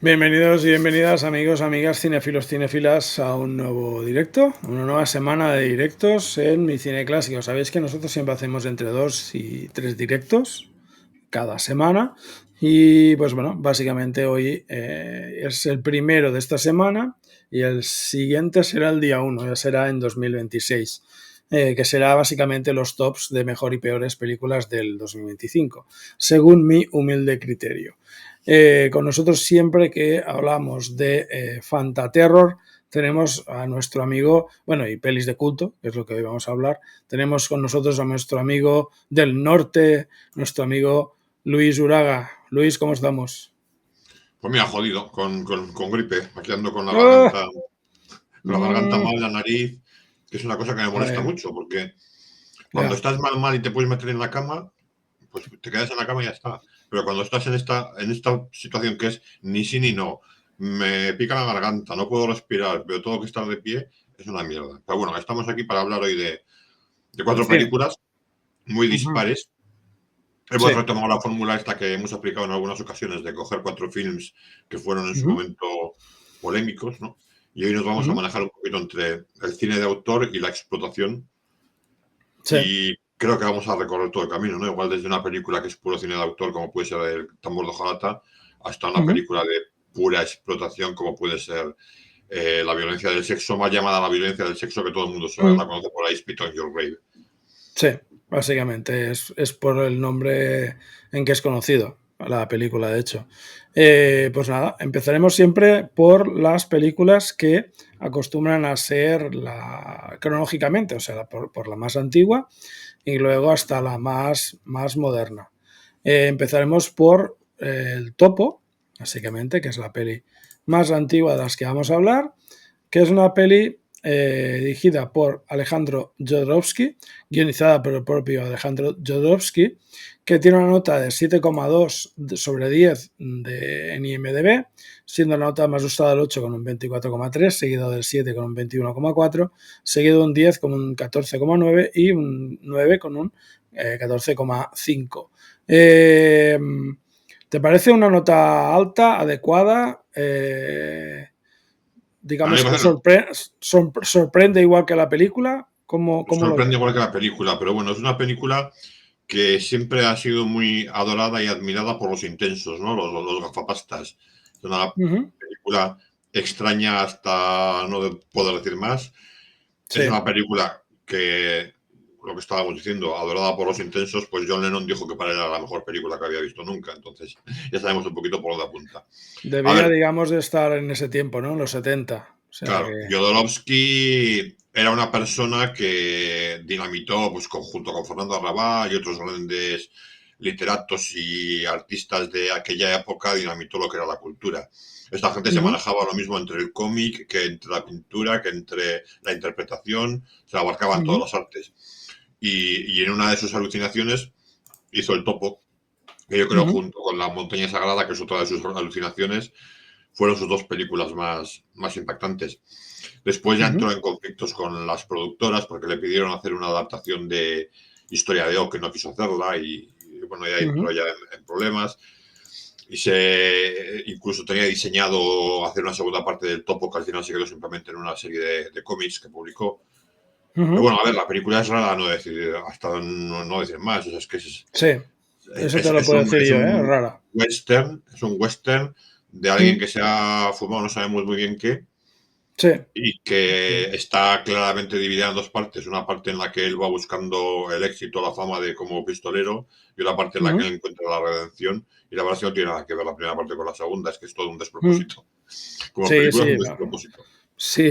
Bienvenidos y bienvenidas amigos, amigas, cinéfilos, cinéfilas a un nuevo directo, una nueva semana de directos en Mi Cine Clásico. Sabéis que nosotros siempre hacemos entre 2 y 3 directos cada semana y pues bueno, básicamente hoy es el primero de esta semana y el siguiente será el día 1, ya será en 2026. Que será básicamente los tops de mejor y peores películas del 2025, según mi humilde criterio. Con nosotros siempre que hablamos de Fantaterror tenemos a nuestro amigo, bueno, y pelis de culto, que es lo que hoy vamos a hablar, tenemos con nosotros a nuestro amigo del norte, nuestro amigo Luis Uraga. Luis, ¿cómo estamos? Pues mira, jodido, con gripe, aquí ando ¡Ah! con la garganta Mm, mal, la nariz, que es una cosa que me molesta vaya, mucho, porque cuando ya, estás mal y te puedes meter en la cama, pues te quedas en la cama y ya está. Pero cuando estás en esta situación que es ni sí ni no, me pica la garganta, no puedo respirar, pero tengo que estar de pie, es una mierda. Pero bueno, estamos aquí para hablar hoy de de cuatro cine. películas muy Ujú. dispares. Hemos Sí. retomado la fórmula esta que hemos aplicado en algunas ocasiones de coger cuatro films que fueron en su Ujú, momento polémicos, ¿no? Y hoy nos vamos a ujú. manejar un poquito entre el cine de autor y la explotación. Sí. Y creo que vamos a recorrer todo el camino, ¿no? Igual desde una película que es puro cine de autor, como puede ser El tambor de Hojalata, hasta una Ujú, película de pura explotación, como puede ser la violencia del sexo, más llamada la violencia del sexo, que todo el mundo la ujú. conoce por ahí, Spit on Your Grave. Sí, básicamente es por el nombre en que es conocido la película, de hecho. Pues nada, empezaremos siempre por las películas que acostumbran a ser cronológicamente, o sea, por la más antigua y luego hasta la más moderna. Empezaremos por El Topo, básicamente, que es la peli más antigua de las que vamos a hablar, que es una peli dirigida por Alejandro Jodorowsky, guionizada por el propio Alejandro Jodorowsky, que tiene una nota de 7,2 sobre 10 en IMDb, siendo la nota más usada el 8 con un 24,3, seguido del 7 con un 21,4, seguido un 10 con un 14,9 y un 9 con un 14,5. ¿Te parece una nota alta, adecuada? A mí Digamos me que parece sorprende igual que la película. ¿Cómo lo sorprende ves? igual que la película, pero bueno, es una película que siempre ha sido muy adorada y admirada por los intensos, ¿no? Los gafapastas. Es una Ujú. película extraña hasta no poder decir más. Es Sí, una película que, lo que estábamos diciendo, adorada por los intensos, pues John Lennon dijo que para él era la mejor película que había visto nunca. Entonces, ya sabemos un poquito por dónde apunta. A debía, ver, digamos, de estar en ese tiempo, ¿no? En los 70. O sea claro, que... Jodorowsky era una persona que dinamitó, pues, junto con Fernando Arrabal y otros grandes literatos y artistas de aquella época, dinamitó lo que era la cultura. Esta gente se Ujú, manejaba lo mismo entre el cómic, que entre la pintura, que entre la interpretación, se abarcaban todas ujú, las artes. Y en una de sus alucinaciones hizo El Topo, que yo creo ujú, junto con La Montaña Sagrada, que es otra de sus alucinaciones, fueron sus dos películas más impactantes. Después ya ujú, entró en conflictos con las productoras porque le pidieron hacer una adaptación de Historia de O que no quiso hacerla y bueno, ya entró ujú, ya en problemas y se incluso tenía diseñado hacer una segunda parte del Topo que al final se quedó simplemente en una serie de cómics que publicó. Pero ujú. bueno, a ver, la película es rara no decir, hasta no decir más, o sea, es que Sí, eso te lo es puedo un, decir es yo, ¿eh? un Rara. es un western de alguien Mm, que se ha fumado, no sabemos muy bien qué, sí. y que está claramente dividida en dos partes. Una parte en la que él va buscando el éxito, la fama de como pistolero, y otra parte en la que Ujú, él encuentra la redención. Y la verdad es que no tiene nada que ver la primera parte con la segunda, es que es todo un ujú. despropósito. Como Sí, película es sí, un no. despropósito. Sí,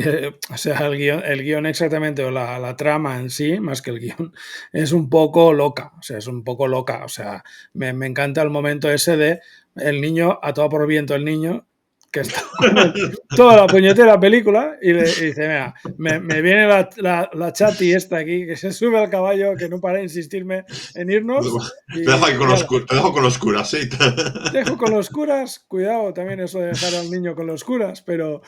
o sea, el guión exactamente, o la trama en sí, más que el guión, es un poco loca, o sea, es un poco loca, o sea, me encanta el momento ese de el niño, a todo por viento el niño, que está con él toda la puñetera película y dice, mira, me viene la chati esta aquí, que se sube al caballo, que no para de insistirme en irnos y ala, Te dejo con los curas, ¿sí? dejo con los curas, cuidado también eso de dejar al niño con los curas, pero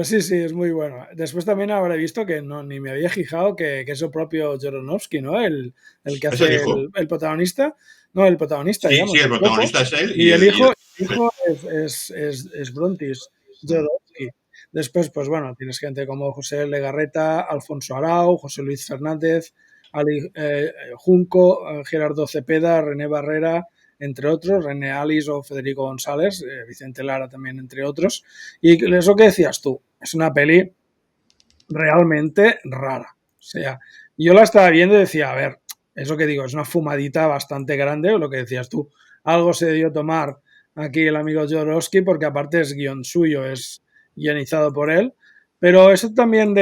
sí, sí, es muy bueno. Después también habré visto que no, ni me había fijado que es el propio Jodorowsky, ¿no? El que Es el hace hijo. el protagonista, no, el protagonista, Sí, sí, digamos, el el topo, protagonista es él y el y hijo. hijo es Brontis, Jodorowsky. Después, pues bueno, tienes gente como José Legarreta, Alfonso Arau, José Luis Fernández, Ali Junco, Gerardo Cepeda, René Barrera, entre otros, René Alice o Federico González, Vicente Lara también, entre otros. Y eso que decías tú, es una peli realmente rara. O sea, yo la estaba viendo y decía, a ver, eso que digo, es una fumadita bastante grande, o lo que decías tú, algo se dio tomar aquí el amigo Jodorowsky, porque aparte es guión suyo, es guionizado por él, pero eso también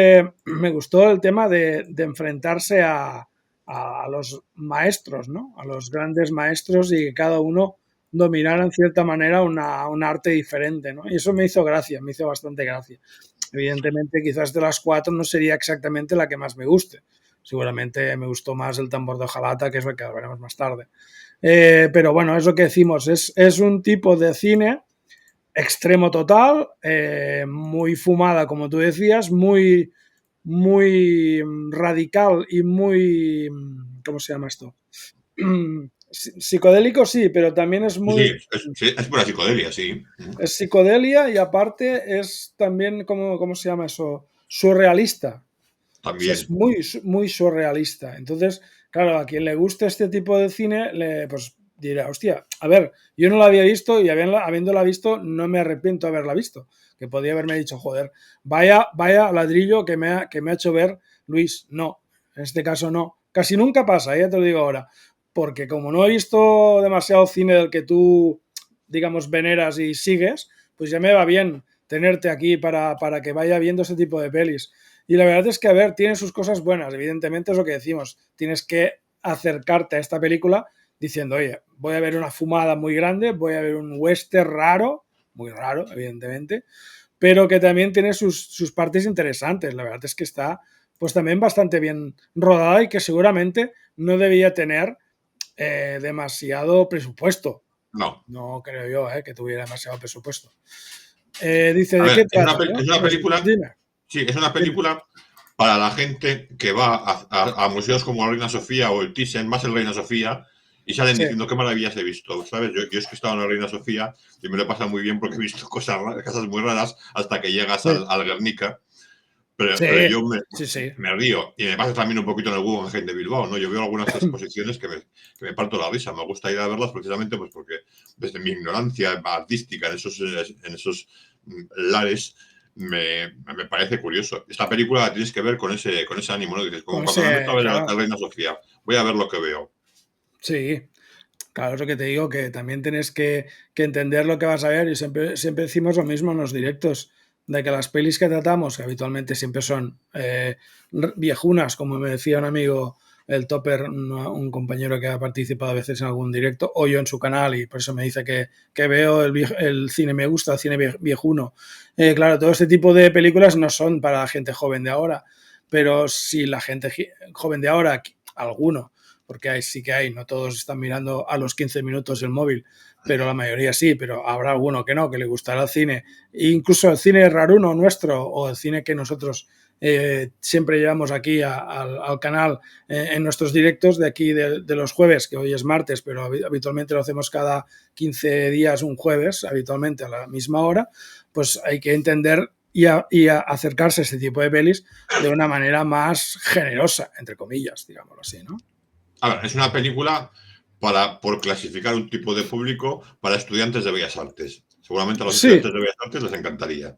me gustó el tema de enfrentarse a los maestros, ¿no? A los grandes maestros y que cada uno dominara en cierta manera un arte diferente, ¿no? Y eso me hizo gracia, me hizo bastante gracia. Evidentemente, quizás de las cuatro no sería exactamente la que más me guste. Seguramente me gustó más el tambor de hojalata, que es lo que veremos más tarde. Pero bueno, es lo que decimos, es un tipo de cine extremo total, muy fumada, como tú decías, muy radical y muy, ¿cómo se llama esto? Psicodélico sí, pero también es Sí, muy, sí, es pura psicodelia, sí. es psicodelia y aparte es también, ¿cómo se llama eso? Surrealista. O sea, es También. muy surrealista. Entonces, claro, a quien le guste este tipo de cine, pues dirá, hostia, a ver, yo no la había visto y habiéndola visto, no me arrepiento de haberla visto. Que podía haberme dicho, joder, vaya ladrillo que me ha hecho ver Luis. No, en este caso no. Casi nunca pasa, ya te lo digo ahora. Porque como no he visto demasiado cine del que tú, digamos, veneras y sigues, pues ya me va bien tenerte aquí para que vaya viendo ese tipo de pelis. Y la verdad es que, a ver, tiene sus cosas buenas, evidentemente es lo que decimos. Tienes que acercarte a esta película diciendo, oye, voy a ver una fumada muy grande, voy a ver un western raro, muy raro, evidentemente, pero que también tiene sus partes interesantes. La verdad es que está, pues también bastante bien rodada y que seguramente no debía tener demasiado presupuesto. No. No creo yo que tuviera demasiado presupuesto. Dice, A ¿de ver, qué trata? ¿No? es una película, Dime, sí, es una dime. película para la gente que va a museos como la Reina Sofía o el Thyssen, más el Reina Sofía, y salen Sí, diciendo qué maravillas he visto, ¿sabes? Yo es que he estado en la Reina Sofía y me lo he pasado muy bien porque he visto cosas muy raras hasta que llegas sí. al Guernica, Sí, pero yo sí, sí. me río y me pasa también un poquito en el Guggenheim de Bilbao, ¿no? Yo veo algunas exposiciones que me parto la risa, me gusta ir a verlas precisamente pues porque desde mi ignorancia artística en esos lares me parece curioso. Esta película la tienes que ver con ese ánimo, ¿no? Dices, como Con cuando me meto a ese, ver a claro, Reina Sofía, voy a ver lo que veo. sí. Claro, es lo que te digo, que también tienes que entender lo que vas a ver y siempre decimos lo mismo en los directos, de que las pelis que tratamos, que habitualmente siempre son viejunas, como me decía un amigo, el Topper, un compañero que ha participado a veces en algún directo, o yo en su canal, y por eso me dice que veo el cine, me gusta el cine viejuno. Claro, todo este tipo de películas no son para la gente joven de ahora, pero si la gente joven de ahora, alguno, porque sí que hay, no todos están mirando a los 15 minutos el móvil, pero la mayoría sí, pero habrá alguno que no, que le gustará el cine, e incluso el cine raruno nuestro o el cine que nosotros siempre llevamos aquí al canal en nuestros directos de aquí de los jueves, que hoy es martes, pero habitualmente lo hacemos cada 15 días un jueves, habitualmente a la misma hora, pues hay que entender y acercarse a este tipo de pelis de una manera más generosa, entre comillas, digámoslo así, ¿no? A ver, es una película por clasificar un tipo de público para estudiantes de Bellas Artes. Seguramente a los Sí, estudiantes de Bellas Artes les encantaría.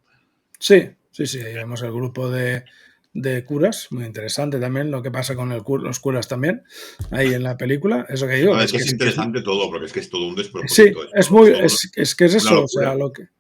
sí, ahí vemos el grupo de curas, muy interesante también lo que pasa con los curas también, ahí en la película, eso que digo, A que ver, que es interesante todo, porque es que es todo un sí, despropósito, es todo es que es una eso, locura,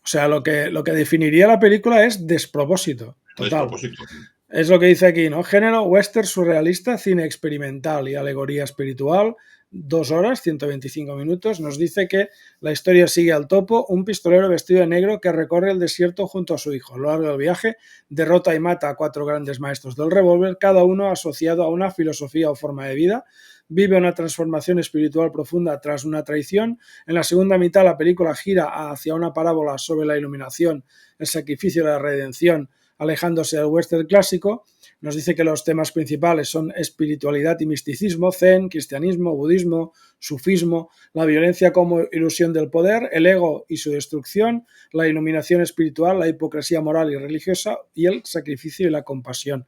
o sea, lo que definiría la película es despropósito, un total. despropósito. Es lo que dice aquí, ¿no? Género western surrealista, cine experimental y alegoría espiritual, 2 horas, 125 minutos. Nos dice que la historia sigue al topo, un pistolero vestido de negro que recorre el desierto junto a su hijo. A lo largo del viaje, derrota y mata a 4 grandes maestros del revólver, cada uno asociado a una filosofía o forma de vida. Vive una transformación espiritual profunda tras una traición. En la segunda mitad, la película gira hacia una parábola sobre la iluminación, el sacrificio y la redención, alejándose del western clásico. nos dice que los temas principales son espiritualidad y misticismo, zen, cristianismo, budismo, sufismo, la violencia como ilusión del poder, el ego y su destrucción, la iluminación espiritual, la hipocresía moral y religiosa y el sacrificio y la compasión.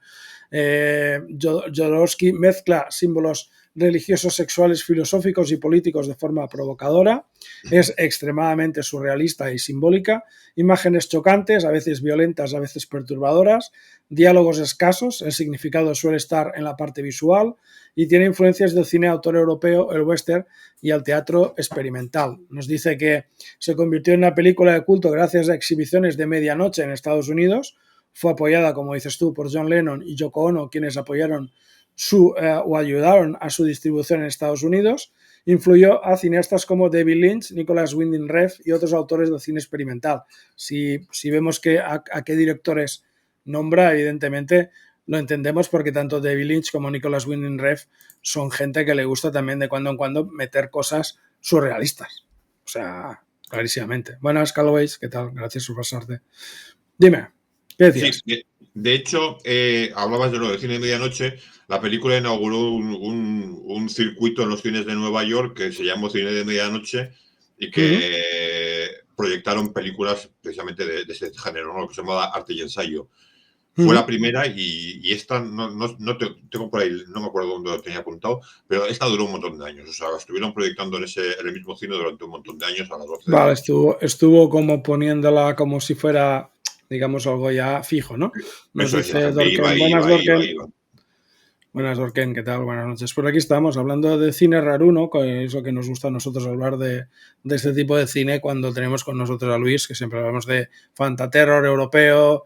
Jodorowsky mezcla símbolos religiosos, sexuales, filosóficos y políticos de forma provocadora. Es extremadamente surrealista y simbólica. Imágenes chocantes, a veces violentas, a veces perturbadoras. Diálogos escasos. El significado suele estar en la parte visual y tiene influencias del cine autor europeo, el western y el teatro experimental. Nos dice que se convirtió en una película de culto gracias a exhibiciones de medianoche en Estados Unidos. Fue apoyada, como dices tú, por John Lennon y Yoko Ono, quienes apoyaron o ayudaron a su distribución en Estados Unidos. Influyó a cineastas como David Lynch, Nicholas Winding Refn y otros autores del cine experimental. Si vemos a qué directores nombra, evidentemente lo entendemos porque tanto David Lynch como Nicholas Winding Refn son gente que le gusta también de cuando en cuando meter cosas surrealistas. O sea, clarísimamente. Buenas, Callways, ¿qué tal? Gracias por pasarte. Dime, ¿qué decías? Sí, de hecho, hablabas de lo de cine de medianoche. La película inauguró un circuito en los cines de Nueva York que se llamó Cine de Medianoche y que proyectaron películas precisamente de ese género, ¿no? Lo que se llama arte y ensayo. Fue la primera y esta no tengo por ahí, no me acuerdo dónde lo tenía apuntado, pero esta duró un montón de años. O sea, la estuvieron proyectando en el mismo cine durante un montón de años a las 12 de la Vale, noche. estuvo como poniéndola como si fuera, digamos, algo ya fijo, ¿no? Nos Eso es, la dice gente Dorken. Buenas, Dorken. Buenas, Dorken, ¿qué tal? Buenas noches. Por aquí estamos hablando de cine raruno, que es lo que nos gusta a nosotros hablar de este tipo de cine cuando tenemos con nosotros a Luis, que siempre hablamos de fantaterror europeo,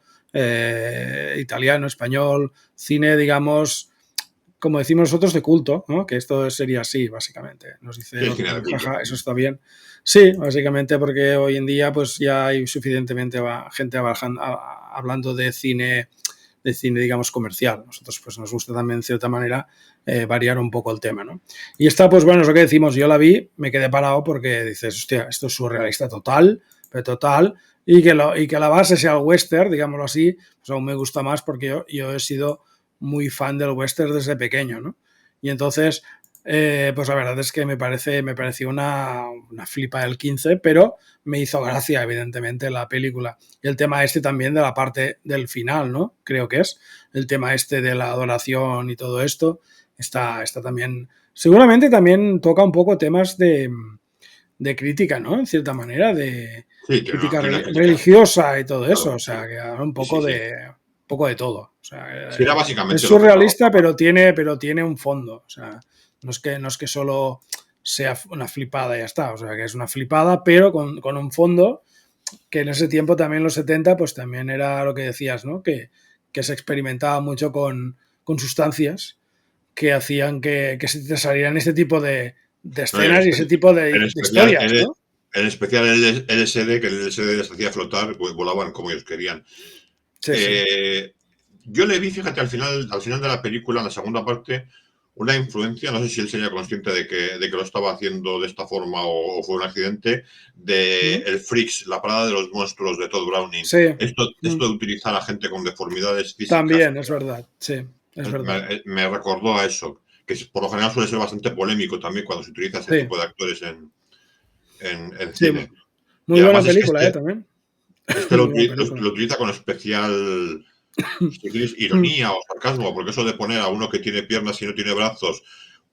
italiano, español, cine, digamos, como decimos nosotros, de culto, ¿no? Que esto sería así, básicamente. Nos dice, Sí, cine de culto. jaja, eso está bien. Sí, básicamente porque hoy en día pues ya hay suficientemente gente hablando de cine, digamos, comercial. Nosotros pues nos gusta también, de cierta manera, variar un poco el tema, ¿no? Y esta, pues bueno, es lo que decimos, yo la vi, me quedé parado porque dices, hostia, esto es surrealista total, pero total, y que la base sea el western, digámoslo así, pues aún me gusta más porque yo he sido muy fan del western desde pequeño, ¿no? Y entonces, pues la verdad es que me pareció una flipa del 15, pero me hizo gracia, evidentemente, la película. Y el tema este también de la parte del final, ¿no? Creo que es el tema este de la adoración y todo esto, está también, seguramente también toca un poco temas de crítica, ¿no? En cierta manera, de Sí, crítica tiene una crítica. religiosa y todo eso, Claro, o sea, sí. que habla un Sí, poco sí. de todo. O sea, Sí, era es básicamente lo que surrealista, trabajaba. pero tiene un fondo. O sea, no es que solo sea una flipada y ya está. O sea, que es una flipada, pero con un fondo que en ese tiempo, también en los 70, pues también era lo que decías, ¿no? Que se experimentaba mucho con sustancias que hacían que se te salieran este tipo de No, escenas y ese tipo en de especial, historias, ¿no? en especial el LSD, que el LSD les hacía flotar, pues volaban como ellos querían. Sí, sí. Yo le vi, fíjate, al final de la película, en la segunda parte, una influencia, no sé si él sería consciente de que lo estaba haciendo de esta forma o fue un accidente, de el Freaks, la parada de los monstruos de Todd Browning. Sí. Esto de utilizar a gente con deformidades físicas También, es verdad. Sí, es verdad. me recordó a eso, que por lo general suele ser bastante polémico también cuando se utiliza ese Sí, tipo de actores en sí. cine. Y Muy buena además es que película, también. lo, Muy buena película. lo utiliza con especial, si quieres, ironía o sarcasmo, porque eso de poner a uno que tiene piernas y no tiene brazos,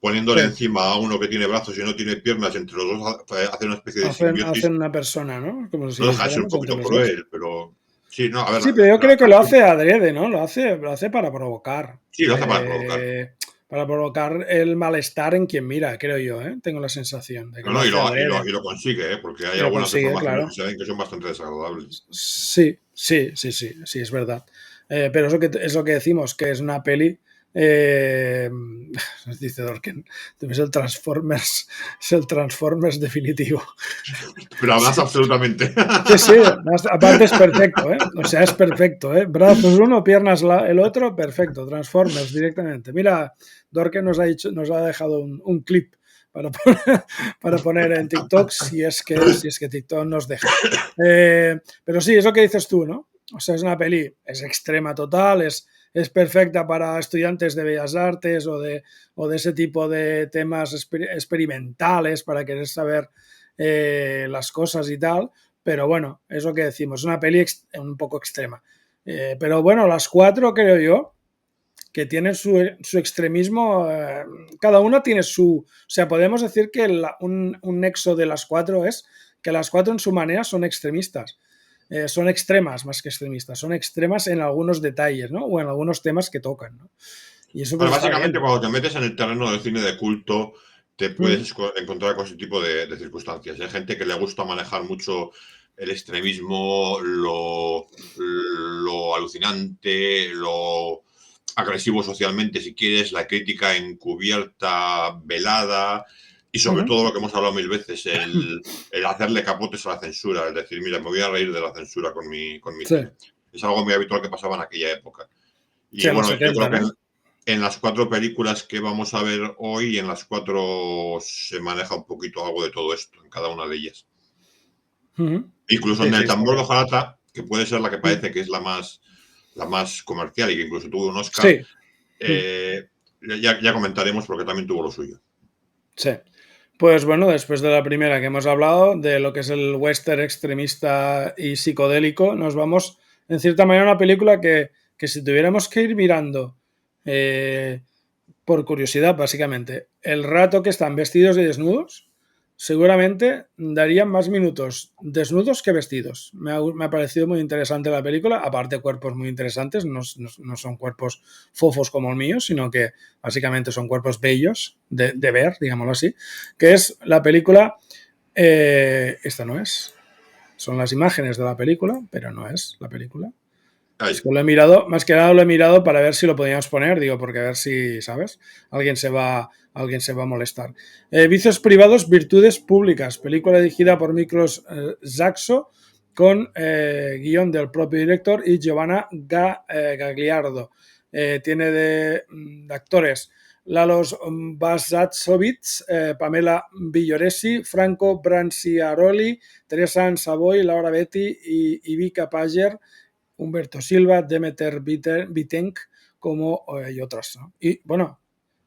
poniéndole Sí. encima a uno que tiene brazos y no tiene piernas, entre los dos hace una especie de simbiosis. Hacen una persona, ¿no? Como si No deja de ser un dijéramos entre poquito los dos. cruel, pero sí, no, a ver, Sí, pero yo creo que lo hace adrede, ¿no? Lo hace para provocar. sí, lo hace para provocar. Para provocar el malestar en quien mira, creo yo, ¿eh? Tengo la sensación de que No, lo no, hace adrede. y lo consigue, porque hay Y lo algunas consigue, deformaciones que claro. se ven que son bastante desagradables. Sí, es verdad. Pero es lo que decimos, que es una peli. Nos dice Dorken, es el Transformers definitivo. Pero además, Sí, absolutamente. sí, aparte es perfecto, ¿eh? O sea, es perfecto, ¿eh? Brazos uno, piernas el otro, perfecto, Transformers directamente. Mira, Dorken nos ha dejado un clip para poner en TikTok si es que TikTok nos deja. Pero sí, es lo que dices tú, ¿no? O sea, es una peli, es extrema total, es es perfecta para estudiantes de bellas artes o de ese tipo de temas experimentales para querer saber las cosas y tal, pero bueno, es lo que decimos, una peli un poco extrema. Pero bueno, las cuatro creo yo que tienen su extremismo, cada una tiene su... O sea, podemos decir que un nexo de las cuatro es que las cuatro en su manera son extremistas. Son extremas más que extremistas, son extremas en algunos detalles, ¿no? O en algunos temas que tocan, ¿no? Y eso pues Bueno, está básicamente, bien. cuando te metes en el terreno del cine de culto, te Mm, puedes encontrar con ese tipo de circunstancias. Hay gente que le gusta manejar mucho el extremismo, lo alucinante, lo agresivo socialmente, si quieres, la crítica encubierta, velada, y sobre ujú. todo lo que hemos hablado mil veces, el hacerle capotes a la censura, es decir, mira, me voy a reír de la censura con mi Sí, cine. Es algo muy habitual que pasaba en aquella época. sí, Y en los bueno, yo creo 70, que ¿no? en las cuatro películas que vamos a ver hoy, en las cuatro se maneja un poquito algo de todo esto, en cada una de ellas. Ujú. Incluso Sí, en sí, el está tambor de bien. hojarata, que puede ser la que Mm. parece que es la más comercial y que incluso tuvo un Oscar, Sí, mm, eh, ya comentaremos porque también tuvo lo suyo. sí. Pues bueno, después de la primera que hemos hablado, de lo que es el western extremista y psicodélico, nos vamos, en cierta manera, a una película que si tuviéramos que ir mirando, eh, por curiosidad, básicamente, el rato que están vestidos y desnudos, seguramente darían más minutos desnudos que vestidos. Me ha parecido muy interesante la película, aparte cuerpos muy interesantes, no son cuerpos fofos como el mío, sino que básicamente son cuerpos bellos de ver, digámoslo así, que es la película, esta no es, son las imágenes de la película, pero no es la película. Es Ahí. que lo he mirado, más que nada lo he mirado para ver si lo podíamos poner, digo, porque a ver si, ¿sabes? Alguien se va a molestar. Vicios privados, virtudes públicas. Película dirigida por Miklos Saxo, con guión del propio director y Giovanna Gagliardo. Tiene de actores Lalos Basatsovich, Pamela Villoresi, Franco Branciaroli, Teresa Savoy, Laura Betti y Vika Pager, Humberto Silva, Demeter Vitenk como, y otras, ¿no? Y bueno,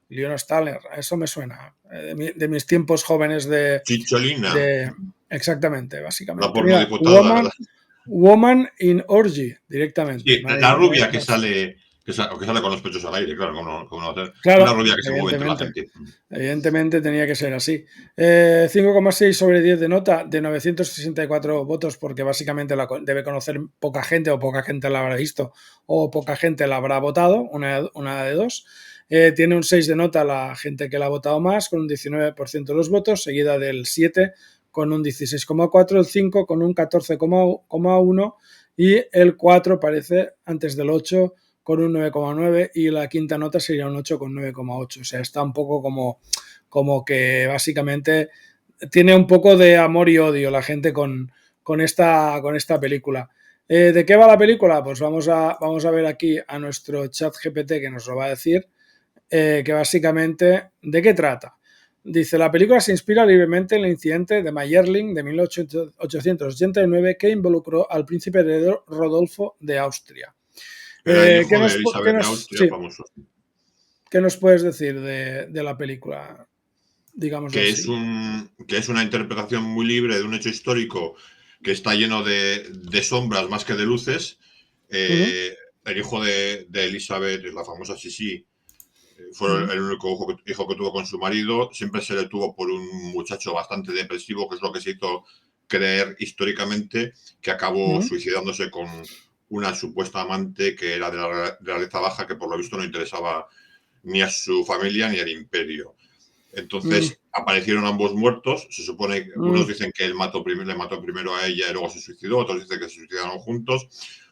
Leon Staller, eso me suena, de mis tiempos jóvenes Chicholina, de, exactamente, la básicamente. Mira, pornodiputada. Woman in Orgy, directamente. Sí, Madre la mía, rubia que sale con los pechos al aire, claro, cómo no hacer. Una claro, rubia que se mueve entre la evidentemente. gente. Evidentemente tenía que ser así. 5,6 sobre 10 de nota, de 964 votos, porque básicamente debe conocer poca gente o poca gente la habrá visto o poca gente la habrá votado, una de dos. Tiene un 6 de nota la gente que la ha votado más, con un 19% de los votos, seguida del 7 con un 16,4, el 5 con un 14,1 y el 4 parece antes del 8 con un 9,9 y la quinta nota sería un 8 con 9,8. O sea, está un poco como que básicamente tiene un poco de amor y odio la gente con esta película. ¿De qué va la película? Pues vamos a ver aquí a nuestro chat GPT que nos lo va a decir, que básicamente, ¿de qué trata? Dice, la película se inspira libremente en el incidente de Mayerling de 1889 que involucró al príncipe heredero Rodolfo de Austria. Era el ¿Qué hijo de nos, qué Elizabeth de nos, Austria, sí, famoso. ¿qué nos puedes decir de la película? Digámoslo así. Que es una interpretación muy libre de un hecho histórico que está lleno de sombras más que de luces. Uh -huh, El hijo de Elizabeth, la famosa Sisi, uh fue -huh, el único hijo que tuvo con su marido. Siempre se le tuvo por un muchacho bastante depresivo, que es lo que se hizo creer históricamente, que uh acabó -huh, suicidándose con una supuesta amante que era de la realeza baja, que por lo visto no interesaba ni a su familia ni al imperio. Entonces aparecieron ambos muertos. Se supone que unos dicen que él le mató primero a ella y luego se suicidó, otros dicen que se suicidaron juntos.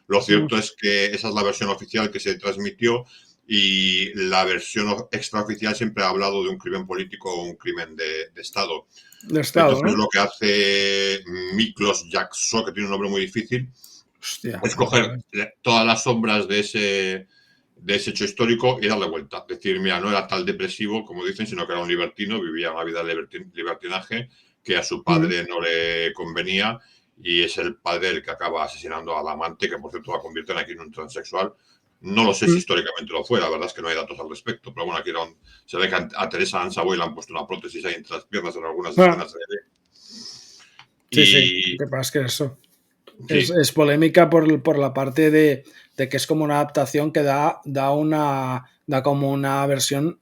Lo cierto es que esa es la versión oficial que se transmitió y la versión extraoficial siempre ha hablado de un crimen político o un crimen de Estado. de Estado, Entonces ¿no? lo que hace Miklos Jackson, que tiene un nombre muy difícil, Hostia, es coger todas las sombras de ese hecho histórico y darle vuelta. Decir, mira, no era tal depresivo como dicen, sino que era un libertino, vivía una vida de libertinaje que a su uh -huh, padre no le convenía y es el padre el que acaba asesinando al amante, que por cierto la convierten aquí en un transexual. No lo sé si históricamente lo fue, la verdad es que no hay datos al respecto, pero bueno, aquí se ve que a Teresa Ansaboy le han puesto una prótesis ahí entre las piernas en algunas escenas de... Sí, sí, lo Y que pasa es que eso sí, es polémica por la parte de que es como una adaptación que da como una versión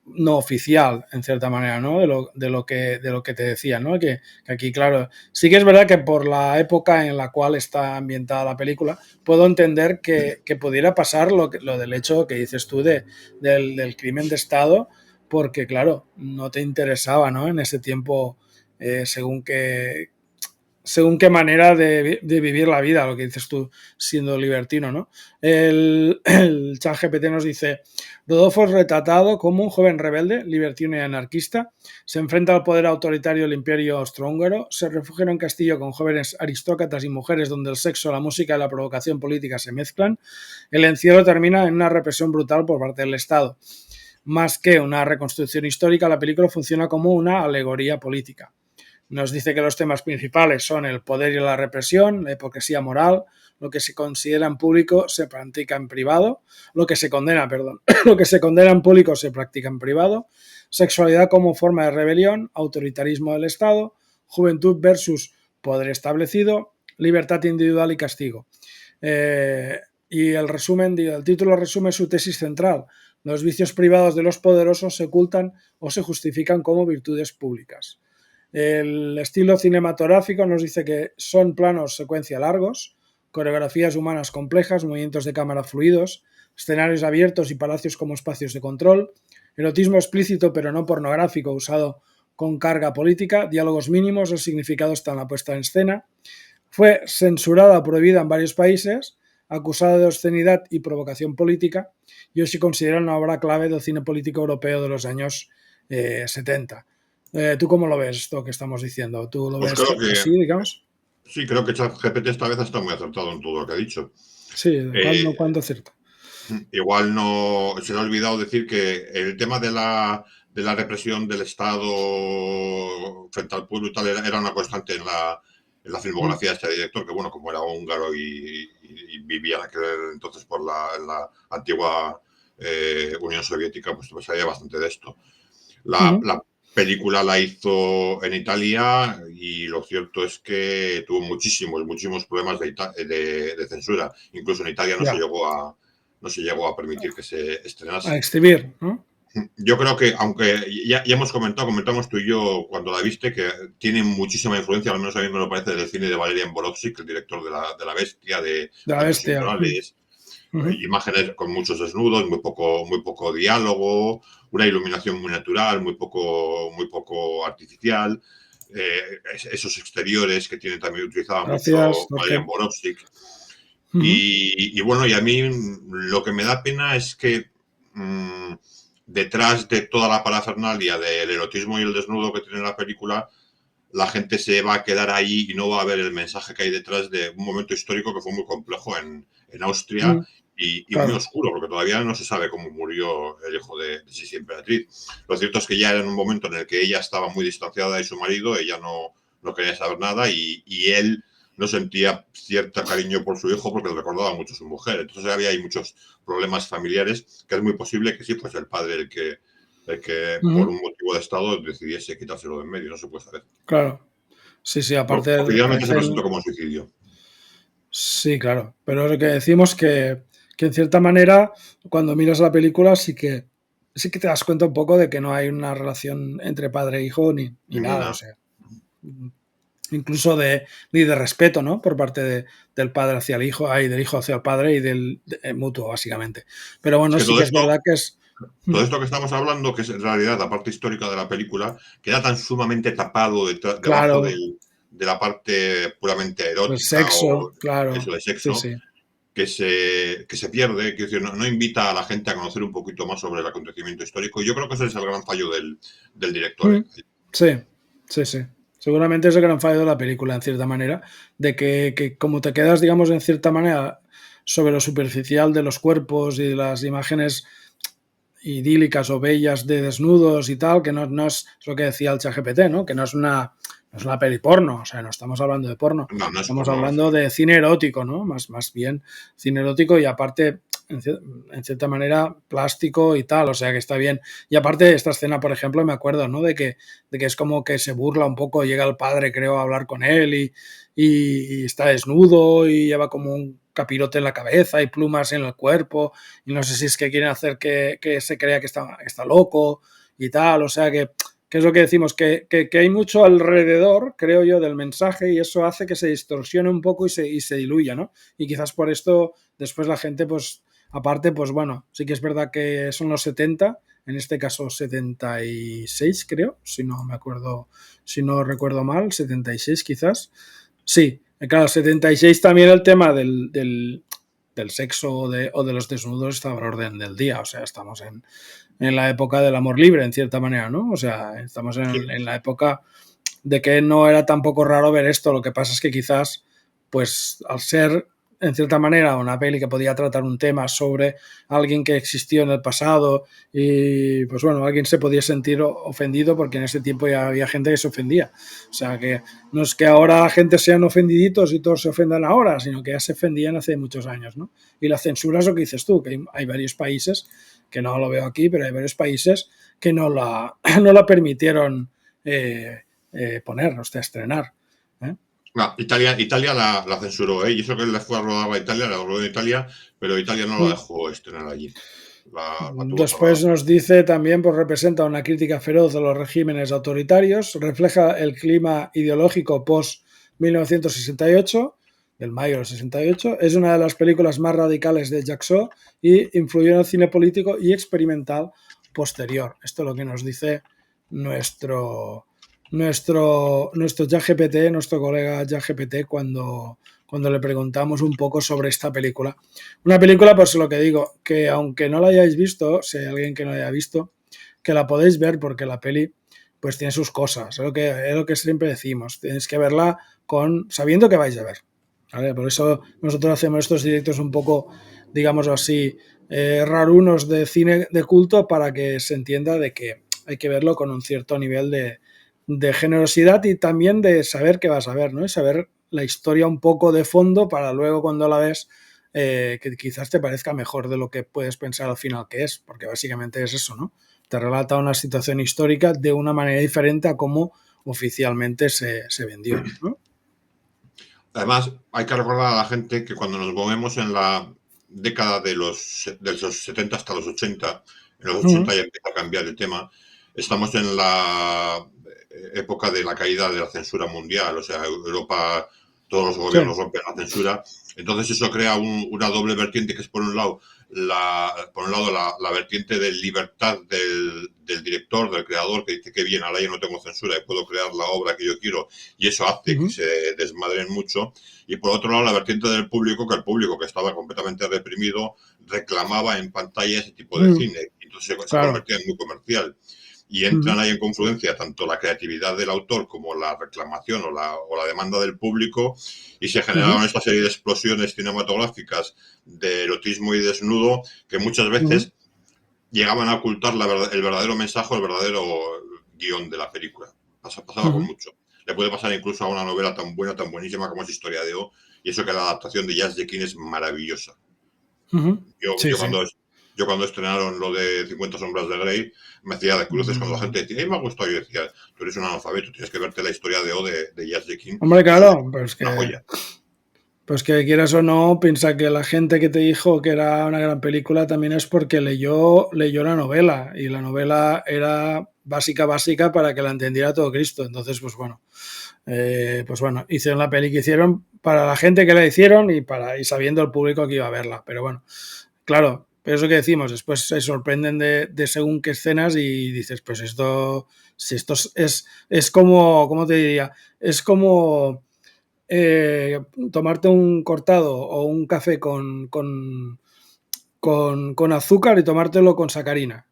no oficial, en cierta manera, ¿no? De lo que te decía, ¿no? Que aquí, claro, sí que es verdad que por la época en la cual está ambientada la película, puedo entender que pudiera pasar lo del hecho que dices tú del crimen de Estado, porque, claro, no te interesaba, ¿no? En ese tiempo, según qué manera de vivir la vida, lo que dices tú siendo libertino, ¿no? El ChatGPT nos dice, Rodolfo es retratado como un joven rebelde, libertino y anarquista, se enfrenta al poder autoritario del imperio austrohúngaro, se refugia en un castillo con jóvenes aristócratas y mujeres donde el sexo, la música y la provocación política se mezclan, el encierro termina en una represión brutal por parte del Estado. Más que una reconstrucción histórica, la película funciona como una alegoría política. Nos dice que los temas principales son el poder y la represión, la hipocresía moral, lo que se considera en público se practica en privado, lo que se condena en público se practica en privado, sexualidad como forma de rebelión, autoritarismo del Estado, juventud versus poder establecido, libertad individual y castigo. Y el título resume su tesis central. Los vicios privados de los poderosos se ocultan o se justifican como virtudes públicas. El estilo cinematográfico nos dice que son planos secuencia largos, coreografías humanas complejas, movimientos de cámara fluidos, escenarios abiertos y palacios como espacios de control, erotismo explícito pero no pornográfico usado con carga política, diálogos mínimos, el significado está en la puesta en escena. Fue censurada o prohibida en varios países, acusada de obscenidad y provocación política, y hoy se considera una obra clave del cine político europeo de los años 70. ¿Tú cómo lo ves esto que estamos diciendo? ¿Tú lo pues ves creo que así, digamos? sí, creo que ChatGPT esta vez está muy acertado en todo lo que ha dicho. Sí, Eh, ¿cuánto acierto? Igual no se le ha olvidado decir que el tema de la represión del Estado frente al pueblo y tal era una constante en la Mm, filmografía de este director, que bueno, como era húngaro y vivía en aquel entonces por en la antigua Unión Soviética, pues sabía bastante de esto. ujú. La película la hizo en Italia y lo cierto es que tuvo muchísimos problemas de censura. Incluso en Italia Ya, no se llegó a permitir que se a estrenase. exhibir, ¿no? Yo creo que, aunque ya hemos comentamos tú y yo cuando la viste, que tiene muchísima influencia, al menos a mí me lo parece, del cine de Valerian Borowczyk, el director de La Bestia, de De la Cuentos bestia. Inmorales, Ujú. imágenes con muchos desnudos, muy poco diálogo, una iluminación muy natural, muy poco artificial, esos exteriores que tiene también utilizaba Gracias, mucho Jorge. Valerian Borowczyk. Ujú. Y bueno, y a mí lo que me da pena es que mmm, detrás de toda la parafernalia del erotismo y el desnudo que tiene la película, la gente se va a quedar ahí y no va a ver el mensaje que hay detrás de un momento histórico que fue muy complejo en Austria y muy Claro. oscuro, porque todavía no se sabe cómo murió el hijo de Sisi Emperatriz. Lo cierto es que ya era en un momento en el que ella estaba muy distanciada de su marido, ella no quería saber nada y él no sentía cierto cariño por su hijo porque le recordaba mucho a su mujer. Entonces había ahí muchos problemas familiares que es muy posible que sí fuese el padre el que por Ujú. un motivo de Estado decidiese quitárselo de en medio, no se puede saber. Claro. Sí, sí, aparte Oficialmente se presentó como suicidio. sí, claro. Pero es lo que decimos que en cierta manera, cuando miras la película, sí que te das cuenta un poco de que no hay una relación entre padre e hijo ni nada. O Ninguna. sea, incluso ni de respeto, ¿no? Por parte del padre hacia el hijo, del hijo hacia el padre y del mutuo, básicamente. Pero Es bueno, que sí que es verdad que es. todo esto que estamos hablando, que es en realidad la parte histórica de la película, queda tan sumamente tapado debajo Claro, de la parte puramente el erótica sexo, o eso claro. de Sí, sexo, sí. que se pierde, que decir, no invita a la gente a conocer un poquito más sobre el acontecimiento histórico. Y yo creo que ese es el gran fallo del director. Mm, sí, sí, sí. Seguramente es el gran fallo de la película, en cierta manera, de que como te quedas, digamos, en cierta manera sobre lo superficial de los cuerpos y de las imágenes idílicas o bellas de desnudos y tal, que no es lo que decía el ChatGPT, ¿no? Que no es no es una peli porno, o sea, no estamos hablando de porno, No, no es estamos porno. hablando de cine erótico, ¿no? Más bien cine erótico y aparte, en cierta manera, plástico y tal, o sea que está bien. Y aparte, esta escena, por ejemplo, me acuerdo, ¿no? De que es como que se burla un poco, llega el padre, creo, a hablar con él y está desnudo y lleva como un capirote en la cabeza y plumas en el cuerpo y no sé si es que quieren hacer que se crea que está loco y tal, o sea que es lo que decimos, que hay mucho alrededor, creo yo, del mensaje y eso hace que se distorsione un poco y se diluya, ¿no? Y quizás por esto después la gente, pues, aparte, pues bueno, sí que es verdad que son los 70, en este caso 76 creo, si no me acuerdo, si no recuerdo mal, 76 quizás. Sí, claro, 76 también el tema del sexo o de los desnudos está a orden del día, o sea, estamos en la época del amor libre, en cierta manera, ¿no? O sea, estamos Sí. en la época de que no era tampoco raro ver esto. Lo que pasa es que quizás, pues, al ser en cierta manera una peli que podía tratar un tema sobre alguien que existió en el pasado y pues bueno, alguien se podía sentir ofendido porque en ese tiempo ya había gente que se ofendía. O sea que no es que ahora la gente sean ofendiditos y todos se ofendan ahora, sino que ya se ofendían hace muchos años, ¿no? Y la censura es lo que dices tú, que hay varios países, que no lo veo aquí, pero hay varios países que no la, no la permitieron poner, o sea, estrenar. ¿Eh? No, Italia la censuró, ¿eh? Y eso que le fue a rodar a Italia, la rodó en Italia, pero Italia no la dejó estrenar allí. La tuvo cerrada. Después nos dice también, pues representa una crítica feroz de los regímenes autoritarios, refleja el clima ideológico post-1968, del mayo del 68, es una de las películas más radicales de Jacques y influyó en el cine político y experimental posterior. Esto es lo que nos dice nuestro ChatGPT, nuestro colega ChatGPT, cuando le preguntamos un poco sobre esta película. Una película, pues lo que digo, que aunque no la hayáis visto, si hay alguien que no la haya visto, que la podéis ver porque la peli pues tiene sus cosas, es lo que siempre decimos, tenéis que verla sabiendo que vais a ver. ¿Vale? Por eso nosotros hacemos estos directos un poco, digamos así, rarunos de cine de culto para que se entienda de que hay que verlo con un cierto nivel de generosidad y también de saber qué vas a ver, ¿no? Y saber la historia un poco de fondo para luego cuando la ves que quizás te parezca mejor de lo que puedes pensar al final que es, porque básicamente es eso, ¿no? Te relata una situación histórica de una manera diferente a cómo oficialmente se vendió, ¿no? Además, hay que recordar a la gente que cuando nos movemos en la década de los 70 hasta los 80, en los 80 ya empieza a cambiar el tema, estamos en la época de la caída de la censura mundial, o sea, Europa, todos los Sí. gobiernos rompen la censura, entonces eso crea una doble vertiente que es por un lado la vertiente de libertad del director, del creador, que dice que bien, ahora yo no tengo censura y puedo crear la obra que yo quiero, y eso hace que se desmadren mucho. Y por otro lado, la vertiente del público, que el público que estaba completamente reprimido reclamaba en pantalla ese tipo de cine. Entonces se Claro. convertía en muy comercial. Y entran ahí en confluencia tanto la creatividad del autor como la reclamación o la demanda del público, y se generaron esta serie de explosiones cinematográficas de erotismo y desnudo que muchas veces llegaban a ocultar el verdadero mensaje, el verdadero guión de la película. Pasaba con mucho. Le puede pasar incluso a una novela tan buena, tan buenísima como es Historia de O, y eso que la adaptación de Jazz Jekin es maravillosa. Sí, Yo sí. cuando estrenaron lo de 50 sombras de Grey, me hacía de cruces cuando la gente decía, me ha gustado. Yo decía, tú eres un analfabeto, tienes que verte la historia de O de Jazz Jekin, Hombre, y eso es claro, una joya. pues que quieras o no, piensa que la gente que te dijo que era una gran película también es porque leyó la novela y la novela era básica para que la entendiera todo Cristo. Entonces, pues bueno, hicieron la peli que hicieron para la gente que la hicieron y sabiendo el público que iba a verla. Pero bueno, claro, pero eso que decimos, después se sorprenden de según qué escenas y dices, pues si esto es como, ¿cómo te diría? Es como tomarte un cortado o un café con azúcar y tomártelo con sacarina.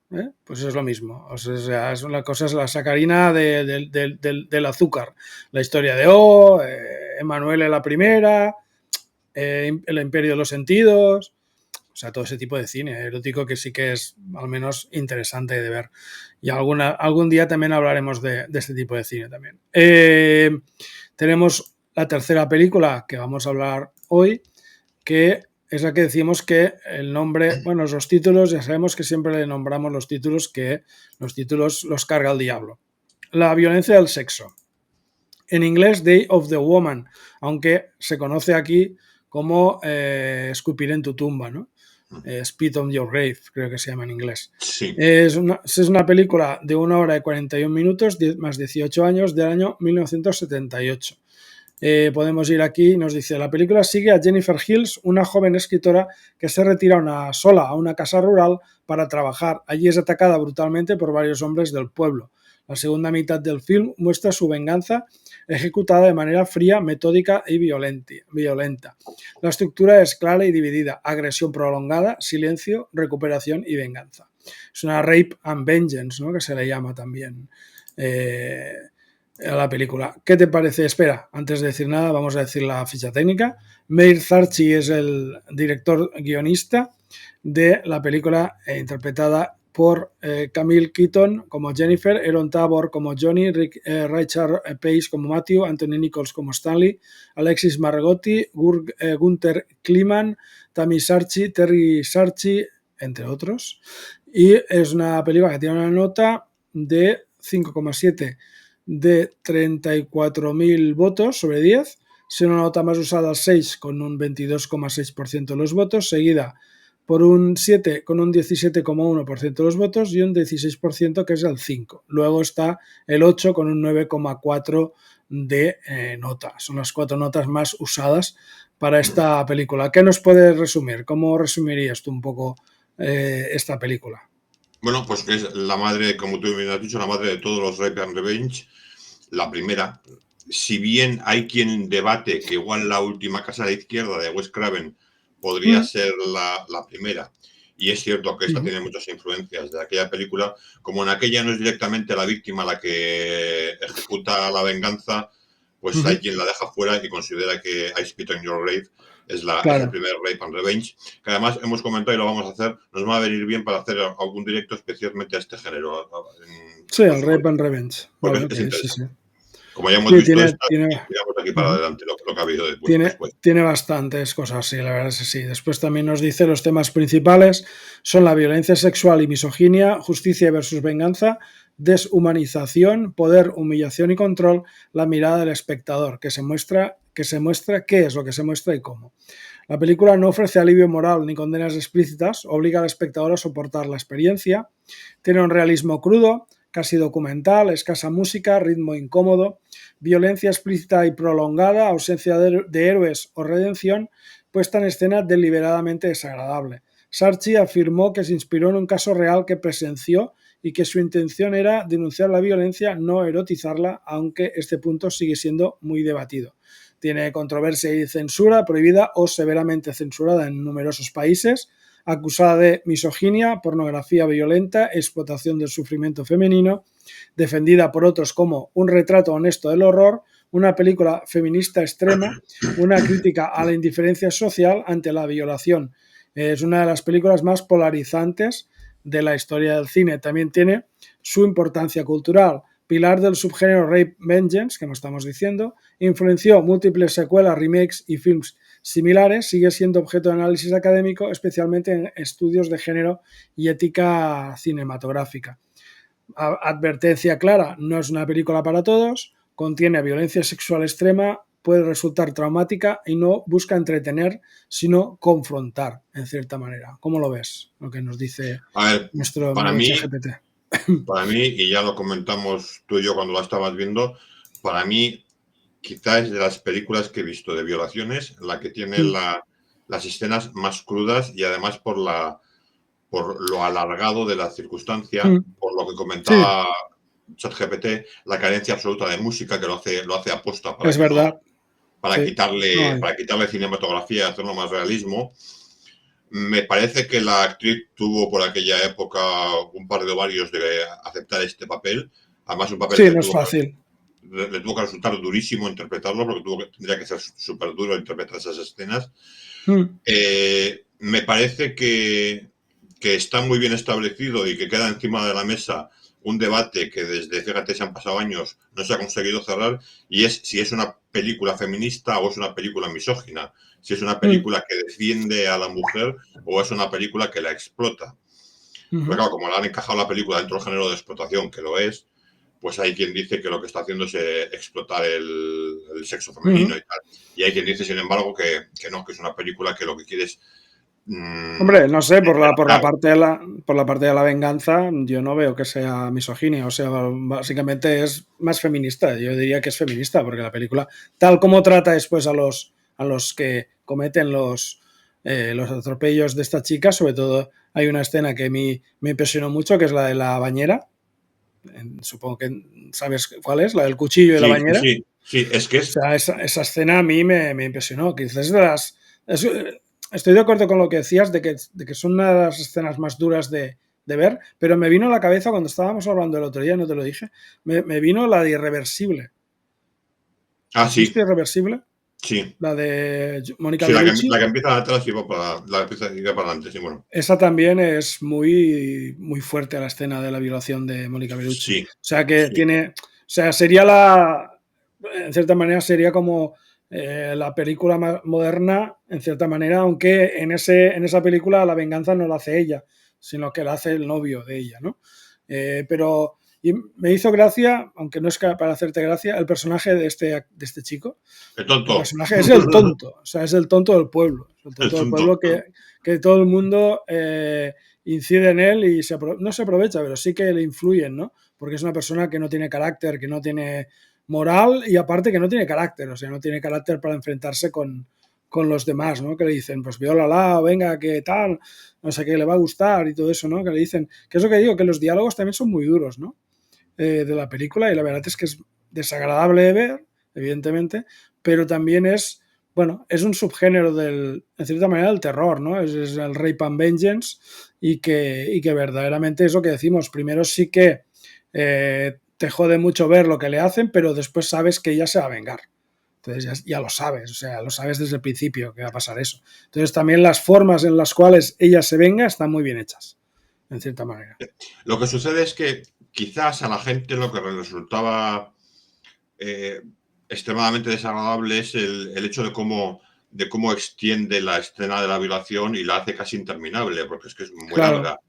Pues es lo mismo. O sea, la cosa es la sacarina del azúcar. La historia de O, Emanuele la primera, el imperio de los sentidos. O sea, todo ese tipo de cine erótico que sí que es al menos interesante de ver. Y algún día también hablaremos de este tipo de cine también. Tenemos la tercera película que vamos a hablar hoy, que es la que decimos que el nombre, bueno, los títulos, ya sabemos que siempre le nombramos los títulos, que los títulos los carga el diablo. La violencia del sexo. En inglés, Day of the Woman, aunque se conoce aquí como escupir en tu tumba, ¿no? Spit on Your Grave, creo que se llama en inglés. Sí. Es una película de 1 hora y 41 minutos, más 18 años, del año 1978. Podemos ir aquí, nos dice, la película sigue a Jennifer Hills, una joven escritora que se retira sola a una casa rural para trabajar. Allí es atacada brutalmente por varios hombres del pueblo. La segunda mitad del film muestra su venganza ejecutada de manera fría, metódica y violenta. La estructura es clara y dividida: agresión prolongada, silencio, recuperación y venganza. Es una rape and vengeance, ¿no?, que se le llama también a la película. ¿Qué te parece? Espera, antes de decir nada, vamos a decir la ficha técnica. Meir Zarchi es el director guionista de la película, interpretada por Camille Keaton como Jennifer, Aaron Tabor como Johnny, Richard Pace como Matthew, Anthony Nichols como Stanley, Alexis Margotti, Gunther Kliman, Tammy Sarchi, Terry Sarchi, entre otros. Y es una película que tiene una nota de 5,7 de 34.000 votos sobre 10, siendo una nota más usada al 6 con un 22,6% de los votos, seguida por un 7 con un 17,1% de los votos y un 16% que es el 5. Luego está el 8 con un 9,4% de nota. Son las 4 notas más usadas para esta película. ¿Qué nos puedes resumir? ¿Cómo resumirías tú un poco esta película? Bueno, pues es la madre, como tú bien has dicho, la madre de todos los Rape and Revenge, la primera. Si bien hay quien debate que igual la última casa de la izquierda de Wes Craven podría ser la primera, y es cierto que esta tiene muchas influencias de aquella película, como en aquella no es directamente la víctima la que ejecuta la venganza, pues hay quien la deja fuera y considera que I Spit on Your Grave es el primer Rape and Revenge, que además hemos comentado y lo vamos a hacer, nos va a venir bien para hacer algún directo especialmente a este género. Sí, el Rape and Revenge. Porque Vale, es okay, interesante. sí. Como ya hemos visto esta, tiramos aquí para adelante lo que ha habido después. Tiene bastantes cosas, sí, la verdad es que sí. Después también nos dice los temas principales son la violencia sexual y misoginia, justicia versus venganza, deshumanización, poder, humillación y control, la mirada del espectador, que se muestra qué es lo que se muestra y cómo. La película no ofrece alivio moral ni condenas explícitas, obliga al espectador a soportar la experiencia, tiene un realismo crudo, casi documental, escasa música, ritmo incómodo, violencia explícita y prolongada, ausencia de héroes o redención, puesta en escena deliberadamente desagradable. Sarchi afirmó que se inspiró en un caso real que presenció y que su intención era denunciar la violencia, no erotizarla, aunque este punto sigue siendo muy debatido. Tiene controversia y censura, prohibida o severamente censurada en numerosos países, acusada de misoginia, pornografía violenta, explotación del sufrimiento femenino, defendida por otros como un retrato honesto del horror, una película feminista extrema, una crítica a la indiferencia social ante la violación. Es una de las películas más polarizantes de la historia del cine. También tiene su importancia cultural. Pilar del subgénero Rape Vengeance, que nos estamos diciendo, influenció múltiples secuelas, remakes y films similares, sigue siendo objeto de análisis académico, especialmente en estudios de género y ética cinematográfica. Advertencia clara, no es una película para todos, contiene violencia sexual extrema, puede resultar traumática y no busca entretener, sino confrontar, en cierta manera. ¿Cómo lo ves? Lo que nos dice nuestro amigo ChatGPT. Para mí, y ya lo comentamos tú y yo cuando la estabas viendo, para mí quizás es de las películas que he visto de violaciones la que tiene las escenas más crudas y además por lo alargado de la circunstancia, por lo que comentaba ChatGPT, la carencia absoluta de música que lo hace aposta para es verdad. Para quitarle cinematografía y hacerlo más realismo. Me parece que la actriz tuvo por aquella época un par de ovarios de aceptar este papel. Además, un papel que no es fácil. Le tuvo que resultar durísimo interpretarlo, porque tendría que ser súper duro interpretar esas escenas. me parece que está muy bien establecido y que queda encima de la mesa un debate que desde, fíjate, se han pasado años, no se ha conseguido cerrar, y es si es una película feminista o es una película misógina, si es una Mm, película que defiende a la mujer o es una película que la explota. Pero ujú, claro, como le han encajado la película dentro del género de explotación, que lo es, pues hay quien dice que lo que está haciendo es explotar el sexo femenino ujú. y tal. Y hay quien dice, sin embargo, que no, que es una película que lo que quiere es Hombre, no sé, libertar. por la parte de la venganza, yo no veo que sea misoginia, o sea, básicamente es más feminista. Yo diría que es feminista, porque la película, tal como trata después a los que cometen los atropellos de esta chica, sobre todo hay una escena que a mí me impresionó mucho, que es la de la bañera. Supongo que sabes cuál es, la del cuchillo y la Sí, sí, bañera. sí, sí, es que O es sea, esa escena a mí me impresionó. Quizás estoy de acuerdo con lo que decías de que son una de las escenas más duras de ver, pero me vino a la cabeza cuando estábamos hablando el otro día, no te lo dije, me vino la de Irreversible. ¿Has sí, visto Irreversible? sí. La de Mónica Sí, Bellucci. la que empieza atrás y va para, la empieza y va para adelante, sí, bueno. Esa también es muy fuerte la escena de la violación de Mónica Bellucci. O Sí, sea que sí. tiene, o sea, sería en cierta manera sería como la película moderna, en cierta manera, aunque en esa película la venganza no la hace ella, sino que la hace el novio de ella, ¿no? Pero y me hizo gracia, aunque no es para hacerte gracia, el personaje de este chico. El El tonto. personaje es el tonto, o sea, es el tonto del pueblo. Es el El tonto del tonto. pueblo que todo el mundo incide en él y no se aprovecha, pero sí que le influyen, ¿no? Porque es una persona que no tiene carácter, que no tiene moral y aparte que no tiene carácter, o sea, no tiene carácter para enfrentarse con los demás, ¿no? Que le dicen, pues viólala, venga, que tal, no sé qué, le va a gustar y todo eso, ¿no? Que le dicen, que es lo que digo, que los diálogos también son muy duros, ¿no? De la película y la verdad es que es desagradable de ver, evidentemente, pero también es, bueno, es un subgénero en cierta manera, del terror, ¿no? Es el Rape and Vengeance y que verdaderamente es lo que decimos. Primero sí que te jode mucho ver lo que le hacen, pero después sabes que ella se va a vengar. Entonces ya lo sabes, o sea, lo sabes desde el principio que va a pasar eso. Entonces también las formas en las cuales ella se venga están muy bien hechas, en cierta manera. Lo que sucede es que quizás a la gente lo que le resultaba eh, extremadamente desagradable es el hecho de cómo extiende la escena de la violación y la hace casi interminable, porque es que es muy Claro, larga.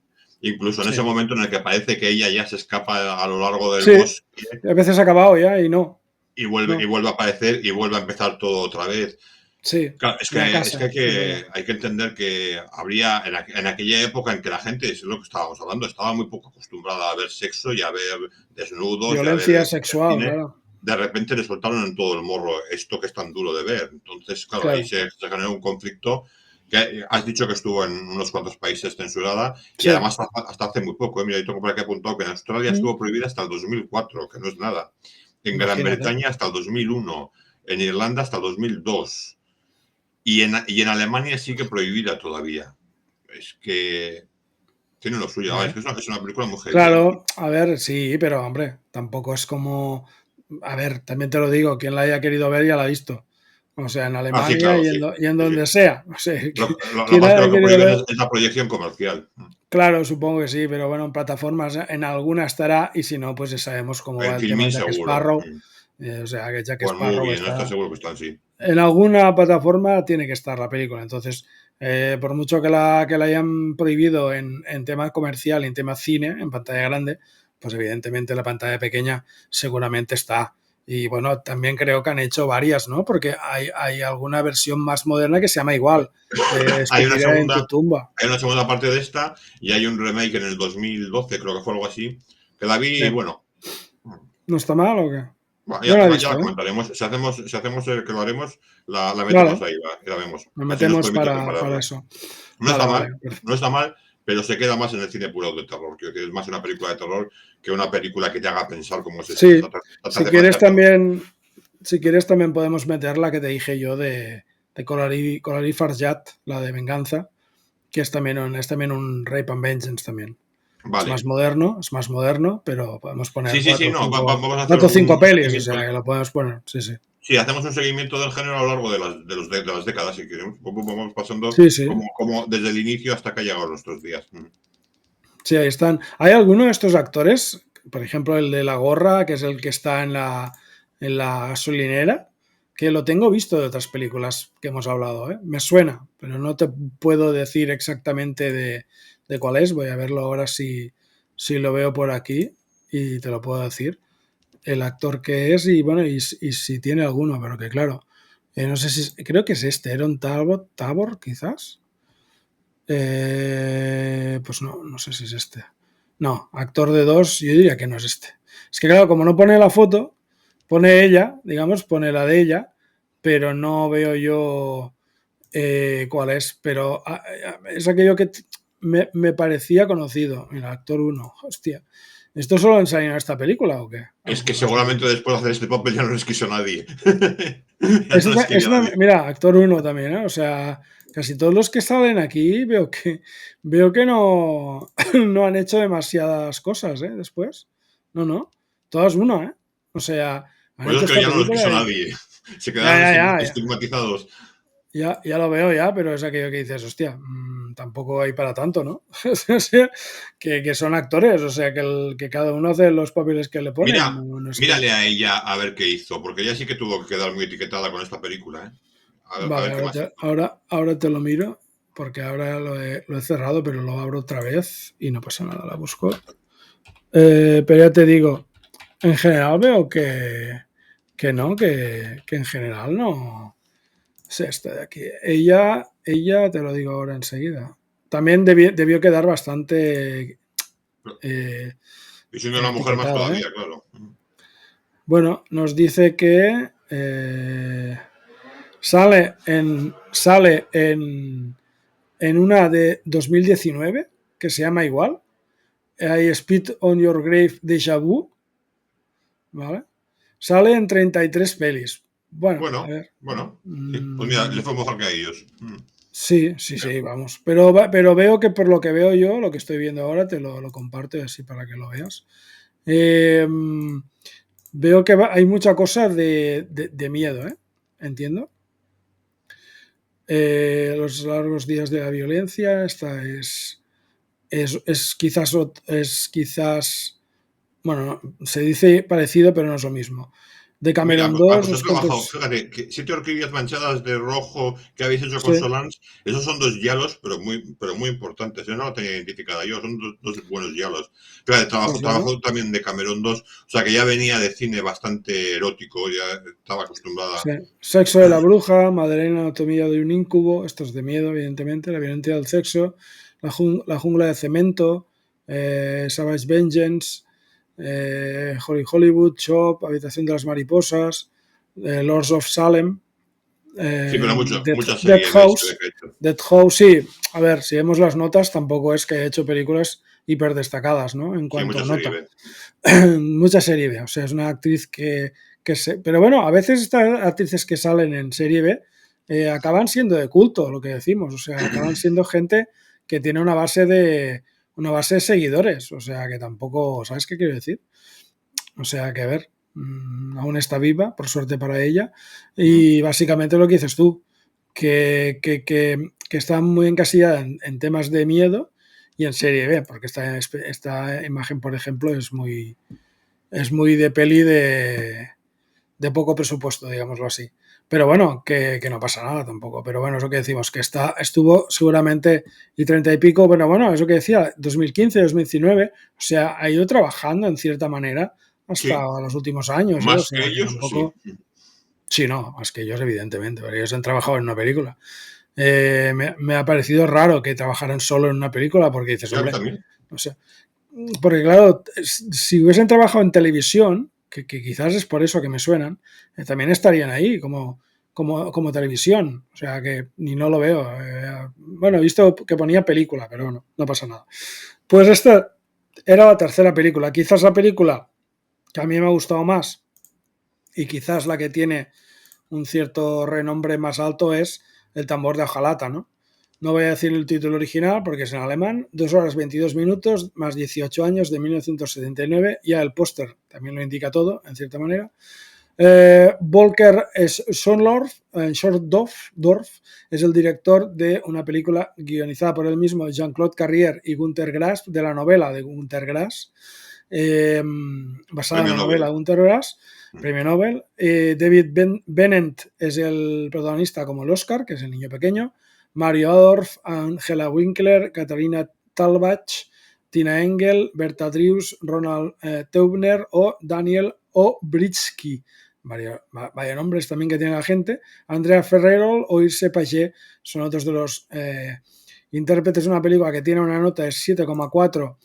Incluso en ese sí. momento en el que parece que ella ya se escapa a lo largo del Sí, bosque a veces ha acabado ya y no, y no. vuelve a aparecer y vuelve a empezar todo otra vez. Sí, Claro, en la es que casa, es verdad. hay que entender que habría, en aquella época en que la gente, es lo que estábamos hablando, estaba muy poco acostumbrada a ver sexo y a ver desnudos y a ver Violencia sexual, cine, claro. de repente le soltaron en todo el morro esto que es tan duro de ver. Entonces, claro, ahí Claro. se generó un conflicto que has dicho que estuvo en unos cuantos países censurada y Sí. además hasta hace muy poco. Mira, yo tengo por aquí apuntado que en Australia Mm. estuvo prohibida hasta el 2004, que no es nada. En Gran Imagínate. Bretaña hasta el 2001, en Irlanda hasta el 2002 y en Alemania sigue prohibida todavía. Es que tiene lo suyo. Es Bueno, que es una película muy heavy. ¿Eh? claro, a ver, sí, pero hombre, tampoco es como. A ver, también te lo digo, quien la haya querido ver ya la ha visto. O sea, en Ah, sí, Alemania claro, y sí. en Sí, sí. donde sea. O sea, Lo quien más que haya lo que querido prohíben ver. es la proyección comercial. Claro, supongo que sí, pero bueno, en plataformas en alguna estará y si no, pues ya sabemos cómo va En el tema Filmin de Jack seguro. Sparrow. O sea, que Jack O en Sparrow Movie, no está está. seguro que están, sí. En alguna plataforma tiene que estar la película. Entonces, por mucho que la hayan prohibido en tema comercial y en tema cine, en pantalla grande, pues evidentemente la pantalla pequeña seguramente está. Y bueno, también creo que han hecho varias, ¿no? Porque hay alguna versión más moderna que se llama igual, Escupiré en tu tumba. Hay una segunda parte de esta y hay un remake en el 2012, creo que fue algo así, que la vi y Sí. bueno, ¿No está mal o qué? bueno, Yo no la he ya la visto, ¿eh? comentaremos. Si hacemos el que lo haremos, la metemos Vale, ahí y la vemos. nos Así nos metemos permite para compararla. eso. No Vale, está vale. mal, no está mal, pero se queda más en el cine puro de terror. Quiero decir, es más una película de terror que una película que te haga pensar cómo es esto. Sí, Esta te si hace quieres plantear. también, si quieres también podemos meter la que te dije yo de Colari Farjat, la de Venganza, que es también un Rape and Vengeance también. Vale. Es más moderno, pero podemos poner Sí, sí, sí, no, vamos a hacer cuatro o cinco un pelis, o seguimiento. sea, que lo podemos poner, sí, sí. Sí, hacemos un seguimiento del género a lo largo de las décadas, si queremos. Vamos pasando Sí, sí. como desde el inicio hasta que ha llegado a nuestros días. Sí, ahí están. ¿Hay alguno de estos actores? Por ejemplo, el de la gorra, que es el que está en la gasolinera, que lo tengo visto de otras películas que hemos hablado, ¿eh? Me suena, pero no te puedo decir exactamente de cuál es. Voy a verlo ahora si lo veo por aquí y te lo puedo decir. El actor que es y bueno, y si tiene alguno, pero que claro, no sé si, creo que es este, Aaron Tabor, quizás. Pues no sé si es este. No, actor de dos, yo diría que no es este. Es que claro, como no pone la foto, pone ella, digamos, pone la de ella, pero no veo yo cuál es. Pero es aquello que me parecía conocido. Mira, actor uno, hostia. ¿Esto solo han salido en esta película o qué? Es que seguramente después de hacer este papel ya no les quiso nadie. Ya no les quería nadie. Mira, actor uno también, ¿eh? O sea, casi todos los que salen aquí veo que no, no han hecho demasiadas cosas, ¿eh? Después. No. Todas uno, ¿eh? O sea, han Por eso hecho es que esta ya no los película quiso y. nadie. Se Ya, quedaron ya, ya, ya. estigmatizados. Ya lo veo ya, pero es aquello que dices, hostia, tampoco hay para tanto, ¿no? O sea, que son actores, o sea, que cada uno hace los papeles que le ponen. Mira, No es que. mírale a ella a ver qué hizo, porque ella sí que tuvo que quedar muy etiquetada con esta película, ¿eh? A Vale, ver qué más hizo. ahora te lo miro, porque ahora lo he cerrado, pero lo abro otra vez y no pasa nada, la busco. Pero ya te digo, en general veo que no, que en general no es esta de aquí. Ella, te lo digo ahora enseguida. También debió quedar bastante Y siendo una mujer más etiquetada, ¿eh? todavía, claro. Bueno, nos dice que sale en una de 2019 que se llama igual. I Spit on Your Grave Deja Vu. ¿Vale? Sale en 33 pelis. Bueno, a ver. Sí, pues mira, le fue mejor que a ellos. Sí, vamos. Pero veo que por lo que veo yo, lo que estoy viendo ahora, te lo comparto así para que lo veas. Veo que hay mucha cosa de miedo, ¿eh? Entiendo. Los largos días de la violencia, esta es quizás, bueno, se dice parecido, pero no es lo mismo. De Mira, Cameron 2, pues has los trabajado, cuentos. fíjate, que 7 orquídeas manchadas de rojo que habéis hecho con Sí, Solans, esos son dos yalos, pero muy importantes. Yo no lo tenía identificada yo, son dos buenos yalos. Claro, pues bueno. trabajó también de Cameron 2, o sea que ya venía de cine bastante erótico, ya estaba acostumbrada. Sí. Sexo de la bruja, Madeleine, anatomía de un incubo, esto es de miedo, evidentemente, la violencia del sexo, la jungla de cemento, Savage Vengeance, Hollywood, Shop, Habitación de las mariposas, Lords of Salem, Sí, pero muchas Death series ves que House. he hecho. Death House, sí. A ver, si vemos las notas, tampoco es que he hecho películas hiper destacadas, ¿no? En Sí, cuanto a muchas series nota. ves. Mucha serie B, o sea, es una actriz pero bueno, a veces estas actrices que salen en serie B acaban siendo de culto, lo que decimos, o sea, acaban siendo gente que tiene una base de seguidores, o sea, que tampoco, ¿sabes qué quiero decir? O sea, que a ver, aún está viva, por suerte para ella, y básicamente lo que dices tú, que está muy encasillada en temas de miedo y en serie B, porque esta imagen, por ejemplo, es muy de peli de poco presupuesto, digámoslo así. Pero bueno, que no pasa nada tampoco. Pero bueno, eso que decimos, que estuvo seguramente y 30 y pico, bueno, eso que decía, 2015, 2019, o sea, ha ido trabajando en cierta manera hasta Sí, los últimos años, ¿eh? O más sea, que que ellos, sí. tampoco. Sí, no, más que ellos, evidentemente, pero ellos han trabajado en una película. Me ha parecido raro que trabajaran solo en una película porque dices, Ya hombre, también. no sé, porque claro, si hubiesen trabajado en televisión, que quizás es por eso que me suenan, también estarían ahí como televisión. O sea que ni no lo veo. Bueno, he visto que ponía película, pero no pasa nada. Pues esta era la tercera película. Quizás la película que a mí me ha gustado más y quizás la que tiene un cierto renombre más alto es El tambor de hojalata, ¿no? No voy a decir el título original porque es en alemán. 2 horas 22 minutos más 18 años de 1979. Ya el póster también lo indica todo, en cierta manera. Volker Schorndorf es el director de una película guionizada por él mismo, Jean-Claude Carrier y Günter Grass, de la novela de Günter Grass, basada en Premio la novela Nobel. de Günter Grass, premio Nobel. David Bennett es el protagonista como el Oscar, que es el niño pequeño. Mario Adorf, Angela Winkler, Katarina Thalbach, Tina Engel, Berta Drews, Ronald Teubner o Daniel Obritsky. Vaya nombres también que tiene la gente. Andrea Ferrero o Irse Pagé son otros de los intérpretes de una película que tiene una nota de 7,4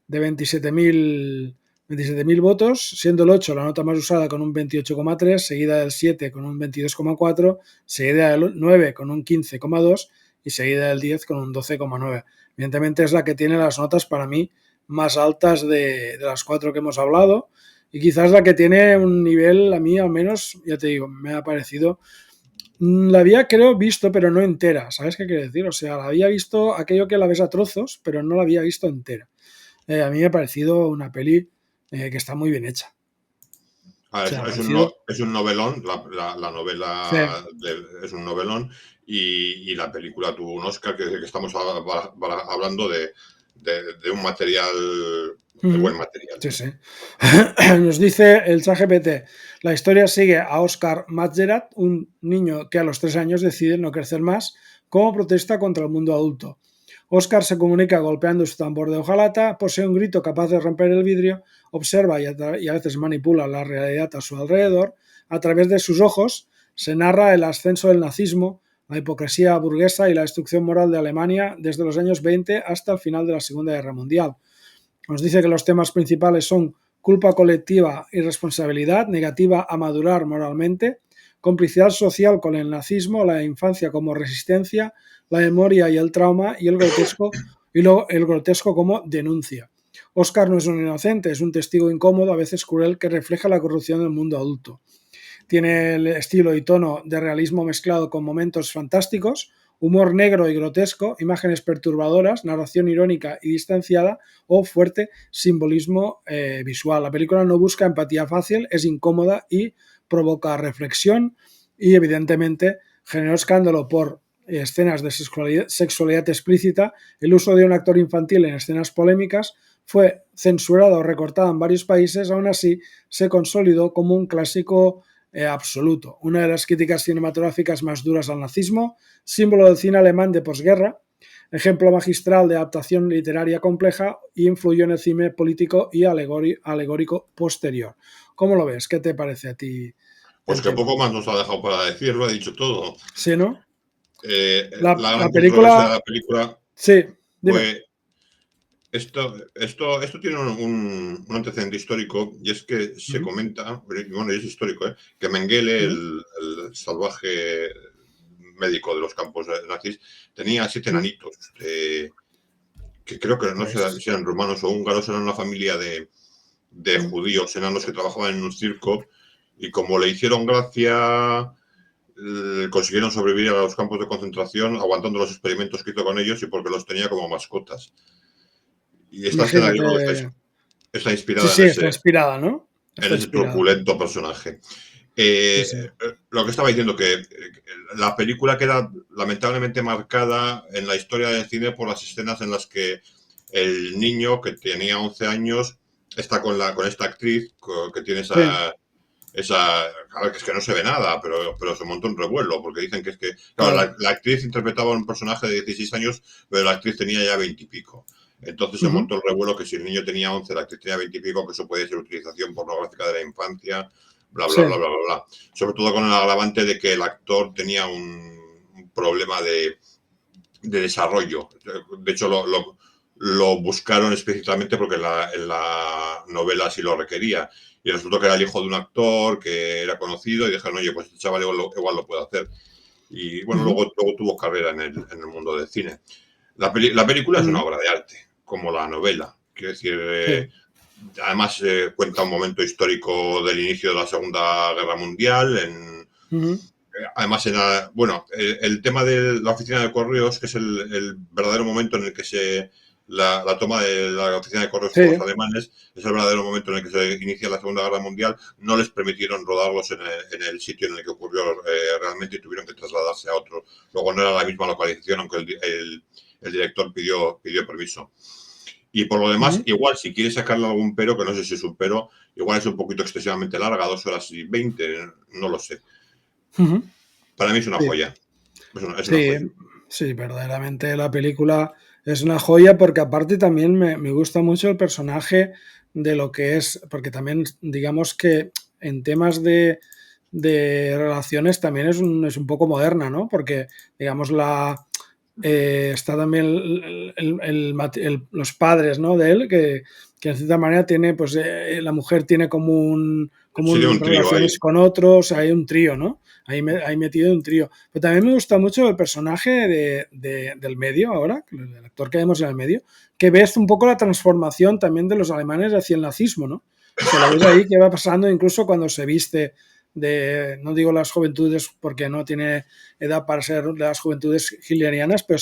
de 27.000 votos, siendo el 8 la nota más usada con un 28,3, seguida del 7 con un 22,4, seguida del 9 con un 15,2 y seguida del 10 con un 12,9. Evidentemente es la que tiene las notas para mí más altas de las 4 que hemos hablado y quizás la que tiene un nivel, a mí al menos, ya te digo, me ha parecido... La había, creo, visto, pero no entera. ¿Sabes qué quiere decir? O sea, la había visto aquello que la ves a trozos, pero no la había visto entera. A mí me ha parecido una peli que está muy bien hecha. O sea, Es un novelón, la sí. novela es un novelón y la película tuvo un Oscar, que estamos hablando de un material, de buen material. Sí, sí. Nos dice el ChatGPT, la historia sigue a Oscar Majerat, un niño que a los 3 años decide no crecer más como protesta contra el mundo adulto. Oscar se comunica golpeando su tambor de hojalata, posee un grito capaz de romper el vidrio, observa y a veces manipula la realidad a su alrededor. A través de sus ojos se narra el ascenso del nazismo, la hipocresía burguesa y la destrucción moral de Alemania desde los años 20 hasta el final de la Segunda Guerra Mundial. Nos dice que los temas principales son culpa colectiva y responsabilidad, negativa a madurar moralmente, complicidad social con el nazismo, la infancia como resistencia, la memoria y el trauma y el grotesco como denuncia. Oscar no es un inocente, es un testigo incómodo, a veces cruel, que refleja la corrupción del mundo adulto. Tiene el estilo y tono de realismo mezclado con momentos fantásticos, humor negro y grotesco, imágenes perturbadoras, narración irónica y distanciada o fuerte simbolismo visual. La película no busca empatía fácil, es incómoda y provoca reflexión y evidentemente generó escándalo por escenas de sexualidad explícita, el uso de un actor infantil en escenas polémicas, fue censurada o recortada en varios países, aún así se consolidó como un clásico absoluto. Una de las críticas cinematográficas más duras al nazismo, símbolo del cine alemán de posguerra, ejemplo magistral de adaptación literaria compleja y influyó en el cine político y alegórico posterior. ¿Cómo lo ves? ¿Qué te parece a ti? Pues que poco más nos ha dejado para decir, lo ha dicho todo. Sí, ¿no? La La gran controversia de película... la película Sí, dime. fue... Esto tiene un antecedente histórico y es que se comenta, bueno, y es histórico, que Mengele, el salvaje médico de los campos nazis, tenía 7 enanitos, que creo que no sé si eran rumanos o húngaros, eran una familia de judíos enanos que trabajaban en un circo y como le hicieron gracia, consiguieron sobrevivir a los campos de concentración aguantando los experimentos que hizo con ellos y porque los tenía como mascotas. Y esta escena yo creo que Imagínate. está Sí, inspirada sí, está inspirada, ¿no? en Está ese inspirada. truculento personaje. Sí, sí. Lo que estaba diciendo, que la película queda lamentablemente marcada en la historia del cine por las escenas en las que el niño que tenía 11 años está con esta actriz que tiene Sí. a ver, que es que no se ve nada, pero se montó un revuelo, porque dicen que es que, claro, Claro. la actriz interpretaba un personaje de 16 años, pero la actriz tenía ya 20 y pico. Entonces se montó el revuelo que si el niño tenía 11, la actriz tenía 20 y pico, que eso puede ser utilización pornográfica de la infancia, bla, Sí. bla, bla, bla, bla, bla. Sobre todo con el agravante de que el actor tenía un problema de desarrollo. De hecho, lo buscaron específicamente porque en la novela sí lo requería. Y resultó que era el hijo de un actor que era conocido y dijeron, oye, pues este chaval igual lo puede hacer. Y bueno, luego tuvo carrera en el mundo del cine. La película es una obra de arte, como la novela. Quiero decir, Sí. además cuenta un momento histórico del inicio de la Segunda Guerra Mundial. Además, bueno, el tema de la oficina de correos, que es el verdadero momento en el que la toma de la oficina de correos Sí. por los alemanes, es el verdadero momento en el que se inicia la Segunda Guerra Mundial. No les permitieron rodarlos en el sitio en el que ocurrió realmente y tuvieron que trasladarse a otro. Luego no era la misma localización, aunque el director pidió permiso. Y por lo demás, igual, si quieres sacarle algún pero, que no sé si es un pero, igual es un poquito excesivamente larga, 2 horas y 20, no lo sé. Para mí es una joya. Es una Sí, joya. sí, verdaderamente la película es una joya porque aparte también me gusta mucho el personaje de lo que es, porque también digamos que en temas de relaciones también es un poco moderna, ¿no? Porque digamos está también los padres, ¿no? De él, que en cierta manera tiene, pues la mujer tiene como Sí, de un trío ahí. relaciones con otros, hay un trío, ¿no? Ahí metido un trío. Pero también me gusta mucho el personaje del medio ahora, el actor que vemos en el medio, que ves un poco la transformación también de los alemanes hacia el nazismo, ¿no? O sea, lo ves ahí que va pasando incluso cuando se viste no digo las juventudes porque no tiene edad para ser de las juventudes hitlerianas, pero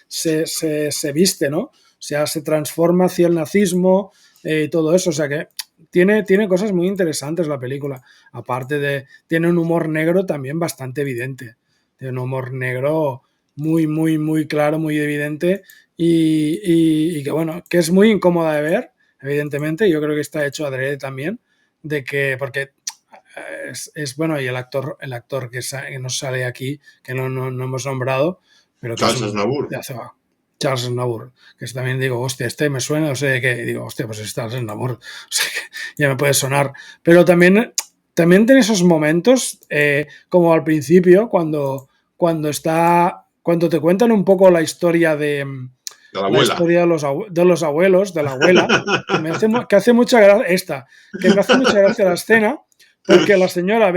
se viste, ¿no? O sea, se transforma hacia el nazismo y todo eso. O sea que tiene cosas muy interesantes la película. Aparte tiene un humor negro también bastante evidente. Tiene un humor negro muy, muy, muy claro, muy evidente y que bueno, que es muy incómoda de ver, evidentemente. Yo creo que está hecho adrede también, porque bueno, y el actor que nos sale aquí, que no hemos nombrado, pero que es Charles un Aznavour. Charles Aznavour, que también digo, hostia, me suena, no sé de qué, y digo, hostia, pues es Charles Aznavour, o sea que ya me puede sonar, pero también tiene esos momentos, como al principio, cuando te cuentan un poco la historia De la la abuela. historia de los abuelos, de la abuela, que hace mucha gracia que me hace mucha gracia la escena, porque la señora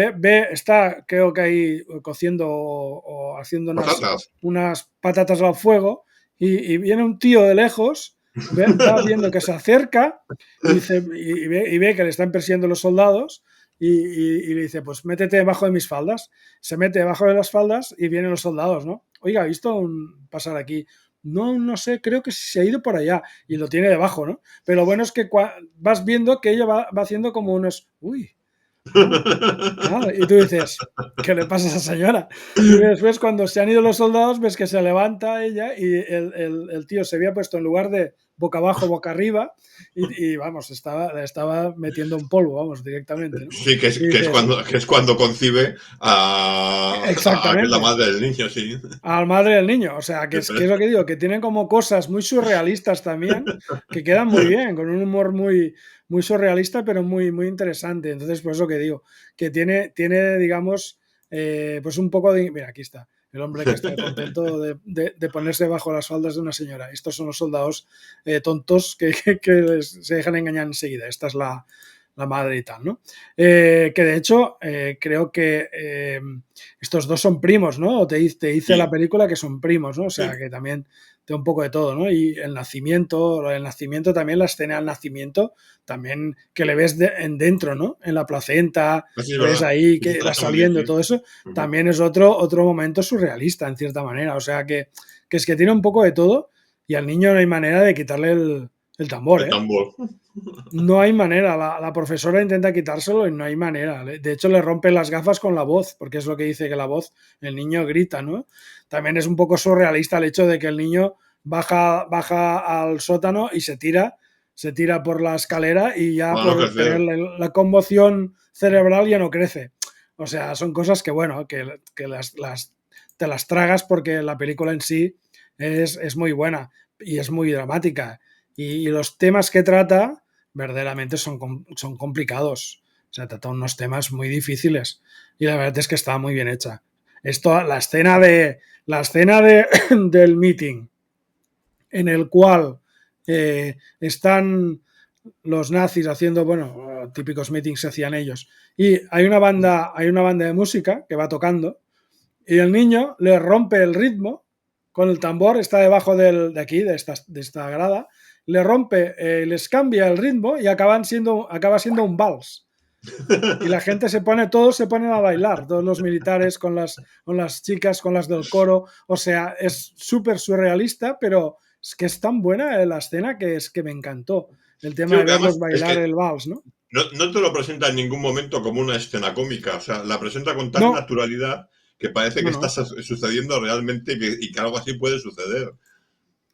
está, creo que ahí cociendo o haciendo Patatas. unas patatas al fuego, y viene un tío de lejos, va viendo que se acerca y, ve que le están persiguiendo los soldados, y le dice, pues métete debajo de mis faldas. Se mete debajo de las faldas y vienen los soldados, ¿no? Oiga, ¿ha visto pasar aquí? No sé, creo que se ha ido por allá y lo tiene debajo, ¿no? Pero lo bueno es que vas viendo que ella va haciendo como unos, uy, claro, y tú dices, ¿qué le pasa a esa señora? Y después cuando se han ido los soldados ves que se levanta ella y el tío se había puesto en lugar de boca abajo, boca arriba y vamos, estaba metiendo un polvo, vamos, directamente, ¿no? Sí, Y dices, que es cuando concibe a que es la exactamente, madre del niño, sí. al madre del niño, o sea, que es lo que digo, que tienen como cosas muy surrealistas también, que quedan muy bien, con un humor muy, muy surrealista, pero muy, muy interesante. Entonces, pues eso que digo, que tiene digamos, pues un poco de... Mira, aquí está, el hombre que está contento de ponerse bajo las faldas de una señora. Estos son los soldados tontos que se dejan engañar enseguida. Esta es la madre y tal, ¿no? Que de hecho, creo que estos dos son primos, ¿no? O te dice la Sí, película que son primos, ¿no? O sea, sí. que también te un poco de todo, ¿no? Y el nacimiento también, la escena del nacimiento, también que le ves dentro, ¿no? En la placenta, Así es que ves verdad. ahí Eso que va está muy bien, saliendo sí. todo eso, Ujú. también es otro momento surrealista, en cierta manera. O sea, que es que tiene un poco de todo y al niño no hay manera de quitarle el tambor, El ¿eh? tambor. No hay manera, la profesora intenta quitárselo y no hay manera. De hecho, le rompe las gafas con la voz, porque es lo que dice que la voz, el niño grita, ¿no? También es un poco surrealista el hecho de que el niño baja al sótano y se tira por la escalera y ya Para no por tener crecer. la conmoción cerebral ya no crece. O sea, son cosas que, bueno, que te las tragas porque la película en sí es muy buena y es muy dramática. Y los temas que trata verdaderamente son complicados. O sea, trata unos temas muy difíciles. Y la verdad es que está muy bien hecha. La escena del meeting en el cual están los nazis haciendo, bueno, típicos meetings se hacían ellos. Y hay una banda de música que va tocando y el niño le rompe el ritmo con el tambor, está debajo de aquí, de esta grada, le rompe, les cambia el ritmo y acaba siendo un vals. Y la gente todos se ponen a bailar, todos los militares con las chicas, con las del coro. O sea, es súper surrealista, pero Es que es tan buena la escena que es que me encantó. El Sí, tema de porque verlos además es bailar que el vals, ¿no? no te lo presenta en ningún momento como una escena cómica, o sea, la presenta con tal No, naturalidad que parece que no, está no. sucediendo realmente y que algo así puede suceder.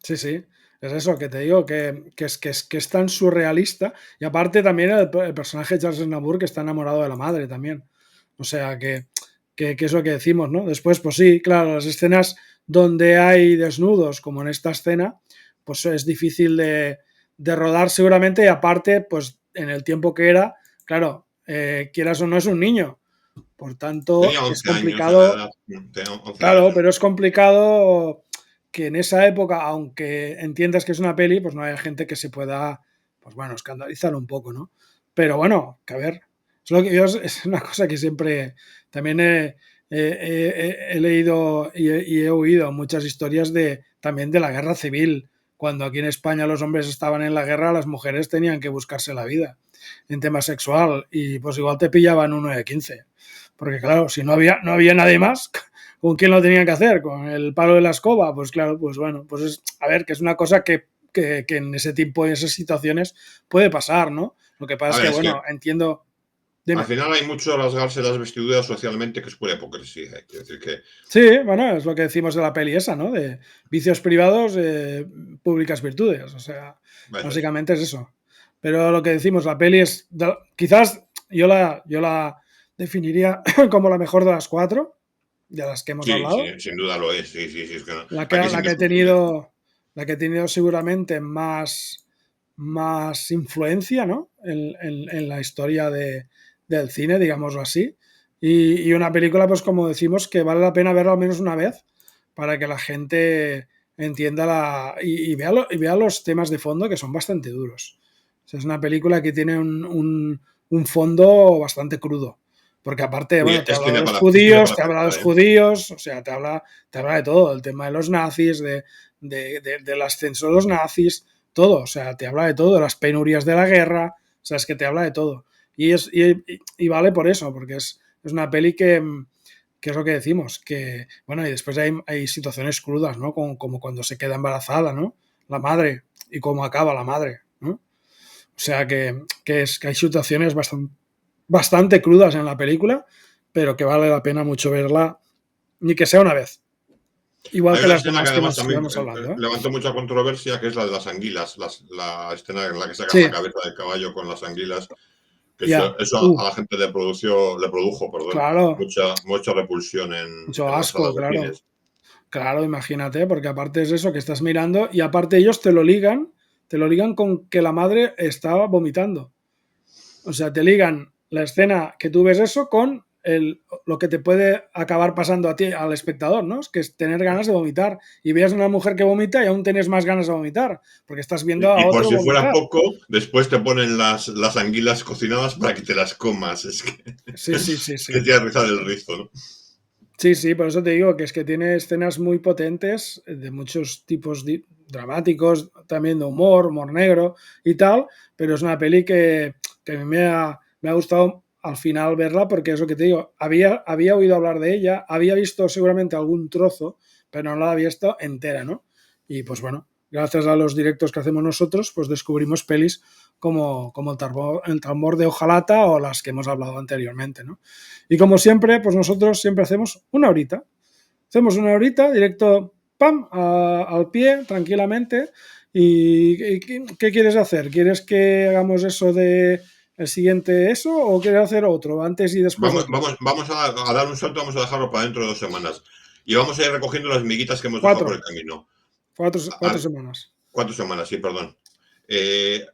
Sí, sí. Es eso que te digo, que es tan surrealista. Y aparte también el personaje de Charles Aznavour que está enamorado de la madre también. O sea que es lo que decimos, ¿no? Después, pues sí, claro, las escenas donde hay desnudos, como en esta escena, pues es difícil de rodar seguramente. Y aparte, pues en el tiempo que era, claro, quieras o no es un niño. Por tanto, Tenía es 11 años de complicado. edad, tenía 11 Claro, años. pero es complicado que en esa época, aunque entiendas que es una peli, pues no haya gente que se pueda, pues bueno, escandalizar un poco, ¿no? Pero bueno, que a ver, es, lo que yo, es una cosa que siempre también he leído y he oído muchas historias también de la guerra civil. Cuando aquí en España los hombres estaban en la guerra, las mujeres tenían que buscarse la vida en tema sexual y pues igual te pillaban uno de 15. Porque claro, si no había nadie más, ¿con quién lo tenían que hacer? ¿Con el palo de la escoba? Pues claro, pues bueno, pues a ver, que es una cosa que en ese tiempo, en esas situaciones, puede pasar, ¿no? Lo que pasa A es ver, que, es que bueno, entiendo. al Dime. final hay mucho rasgarse las vestiduras socialmente que es pura hipocresía. Quiero decir que, Sí, bueno, es lo que decimos de la peli esa, ¿no? De vicios privados, públicas virtudes. O sea, eso es. básicamente es eso. Pero lo que decimos, la peli es. Quizás yo la definiría como la mejor de las cuatro, de las que hemos Sí, hablado. sí, sin duda lo es. Sí, sí, sí, es que La que, aquí es la que he indiscutible. tenido, la que he tenido seguramente más influencia, ¿no? En la historia del cine, digámoslo así. Y una película, pues como decimos, que vale la pena verla al menos una vez para que la gente entienda y vea los temas de fondo que son bastante duros. O sea, es una película que tiene un fondo bastante crudo. Porque aparte, Y bueno, te habla de los es cine judíos, para te habla de pensar, los ¿eh? judíos, o sea, te habla de todo, el tema de los nazis, del ascenso de los nazis, todo, o sea, te habla de todo, de las penurias de la guerra, o sea, es que te habla de todo. Y vale por eso, porque es una peli que es lo que decimos, que, bueno, y después hay situaciones crudas, ¿no? Como cuando se queda embarazada, ¿no? La madre, y cómo acaba la madre, ¿no? O sea, que hay situaciones bastante crudas en la película, pero que vale la pena mucho verla, ni que sea una vez. Igual Hay que una las escena que demás que además nos también íbamos hablando, ¿eh? levantó mucha controversia, que es la de las anguilas, la escena en la que sacan la Sí, cabeza del caballo con las anguilas, que ya. eso a la gente le produjo, perdón, Claro, mucha repulsión mucho en las asco, salas de claro. cines. Claro, imagínate, porque aparte es eso que estás mirando y aparte ellos te lo ligan con que la madre estaba vomitando. O sea, te ligan la escena que tú ves eso con lo que te puede acabar pasando a ti, al espectador, ¿no? Es que es tener ganas de vomitar. Y veas a una mujer que vomita y aún tienes más ganas de vomitar, porque estás viendo a Y por otro si fuera vomitar. poco, después te ponen las anguilas cocinadas para que te las comas. Es que, Sí, sí, sí, que sí. te rizar el rizo, ¿no? Sí, sí, por eso te digo que es que tiene escenas muy potentes de muchos tipos dramáticos, también de humor negro y tal, pero es una peli que a mí me ha gustado al final verla porque es lo que te digo, había oído hablar de ella, había visto seguramente algún trozo, pero no la había visto entera, ¿no? Y pues bueno, gracias a los directos que hacemos nosotros, pues descubrimos pelis como el tambor de Ojalata o las que hemos hablado anteriormente, ¿no? Y como siempre, pues nosotros siempre hacemos una horita. Hacemos una horita, directo, pam, al pie, tranquilamente. ¿Y qué quieres hacer? ¿Quieres que hagamos eso de el siguiente eso o quieres hacer otro, antes y después otro? Vamos a dar un salto, vamos a dejarlo para dentro de 2 semanas. Y vamos a ir recogiendo las miguitas que hemos dejado por el Cuatro, camino. cuatro semanas. 4 semanas, sí, perdón.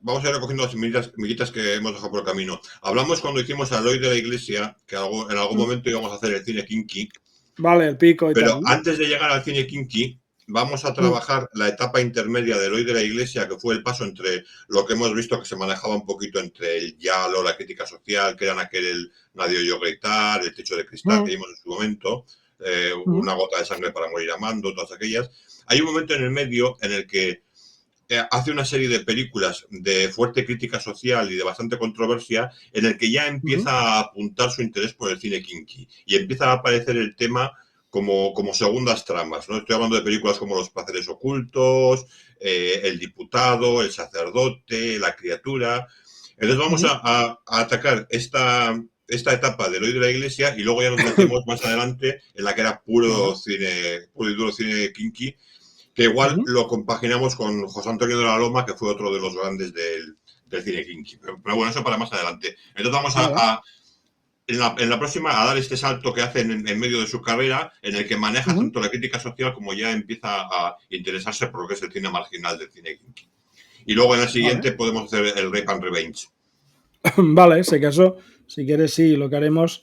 Vamos a ir recogiendo las miguitas que hemos dejado por el camino. Hablamos cuando hicimos a Eloy de la Iglesia, que en algún momento íbamos a hacer el cine kinky, Vale, el pico y pero tal, ¿no? antes de llegar al cine kinky, vamos a trabajar la etapa intermedia de Eloy de la Iglesia, que fue el paso entre lo que hemos visto que se manejaba un poquito entre el giallo, la crítica social, que eran el Nadie oyó gritar, el techo de cristal que vimos en su momento, una gota de sangre para morir amando, todas aquellas. Hay un momento en el medio en el que hace una serie de películas de fuerte crítica social y de bastante controversia, en el que ya empieza a apuntar su interés por el cine kinky y empieza a aparecer el tema como segundas tramas, ¿no? Estoy hablando de películas como Los placeres ocultos, El diputado, El sacerdote, La criatura. Entonces vamos a atacar esta etapa del hoy de la iglesia y luego ya nos metemos más adelante en la que era Vale. puro y duro cine kinky, que igual lo compaginamos con José Antonio de la Loma, que fue otro de los grandes del cine kinky. Pero bueno, eso para más adelante. Entonces vamos Vale. en la próxima a dar este salto que hace en medio de su carrera, en el que maneja tanto la crítica social como ya empieza a interesarse por lo que es el cine marginal del cine kinky. Y luego en el Vale. siguiente podemos hacer el Rape and Revenge. Vale, ese caso, si quieres, sí, lo que haremos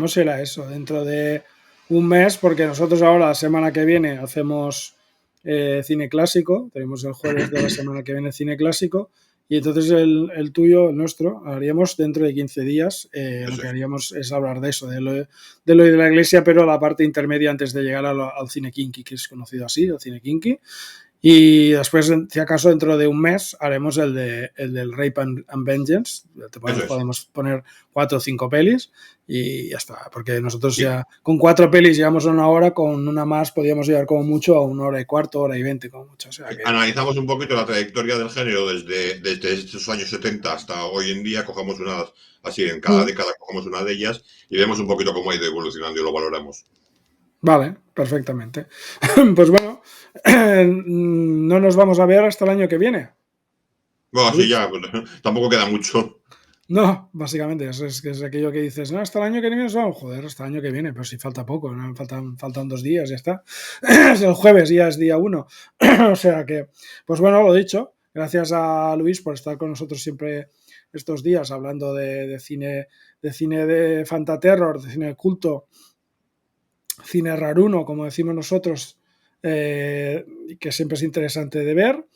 será eso, dentro de un mes, porque nosotros ahora, la semana que viene, hacemos cine clásico, tenemos el jueves de la semana que viene cine clásico, y entonces el tuyo, el nuestro, haríamos dentro de 15 días, lo que haríamos es hablar de eso, de lo de la iglesia, pero la parte intermedia antes de llegar al cine kinky, que es conocido así, el cine kinky. Y después, si acaso, dentro de un mes haremos el del Rape and Vengeance. Podemos poner 4 o 5 pelis y ya está. Porque nosotros ya con 4 pelis llevamos 1 hora, con una más podríamos llegar como mucho a 1 hora y cuarto, 1 hora y 20 como mucho. O sea que... Analizamos un poquito la trayectoria del género desde estos años 70 hasta hoy en día, cogemos unas, así en cada década cogemos una de ellas y vemos un poquito cómo ha ido evolucionando y lo valoramos. Vale, perfectamente. Pues bueno, no nos vamos a ver hasta el año que viene. Bueno, así ya, pues, tampoco queda mucho. No, básicamente, es aquello que dices, no, hasta el año que viene, no, joder, hasta el año que viene, pero si falta poco, ¿no? Faltan 2 días, ya está. Es el jueves, ya es día 1. O sea que, pues bueno, lo dicho, gracias a Luis por estar con nosotros siempre estos días hablando de cine de fantaterror, de cine de culto, cine raruno, como decimos nosotros, que siempre es interesante de ver.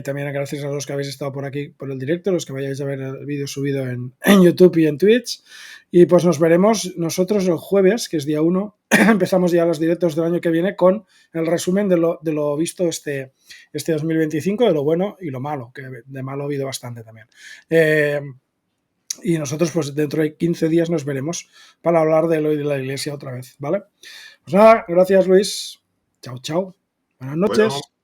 También gracias a los que habéis estado por aquí por el directo, los que vayáis a ver el vídeo subido en YouTube y en Twitch. Y pues nos veremos nosotros el jueves, que es día 1. Empezamos ya los directos del año que viene con el resumen de lo visto este 2025, de lo bueno y lo malo, que de malo ha habido bastante también. Y nosotros pues dentro de 15 días nos veremos para hablar de lo de la iglesia otra vez, ¿vale? Pues nada, gracias Luis. Chao, chao. Buenas noches. Bueno.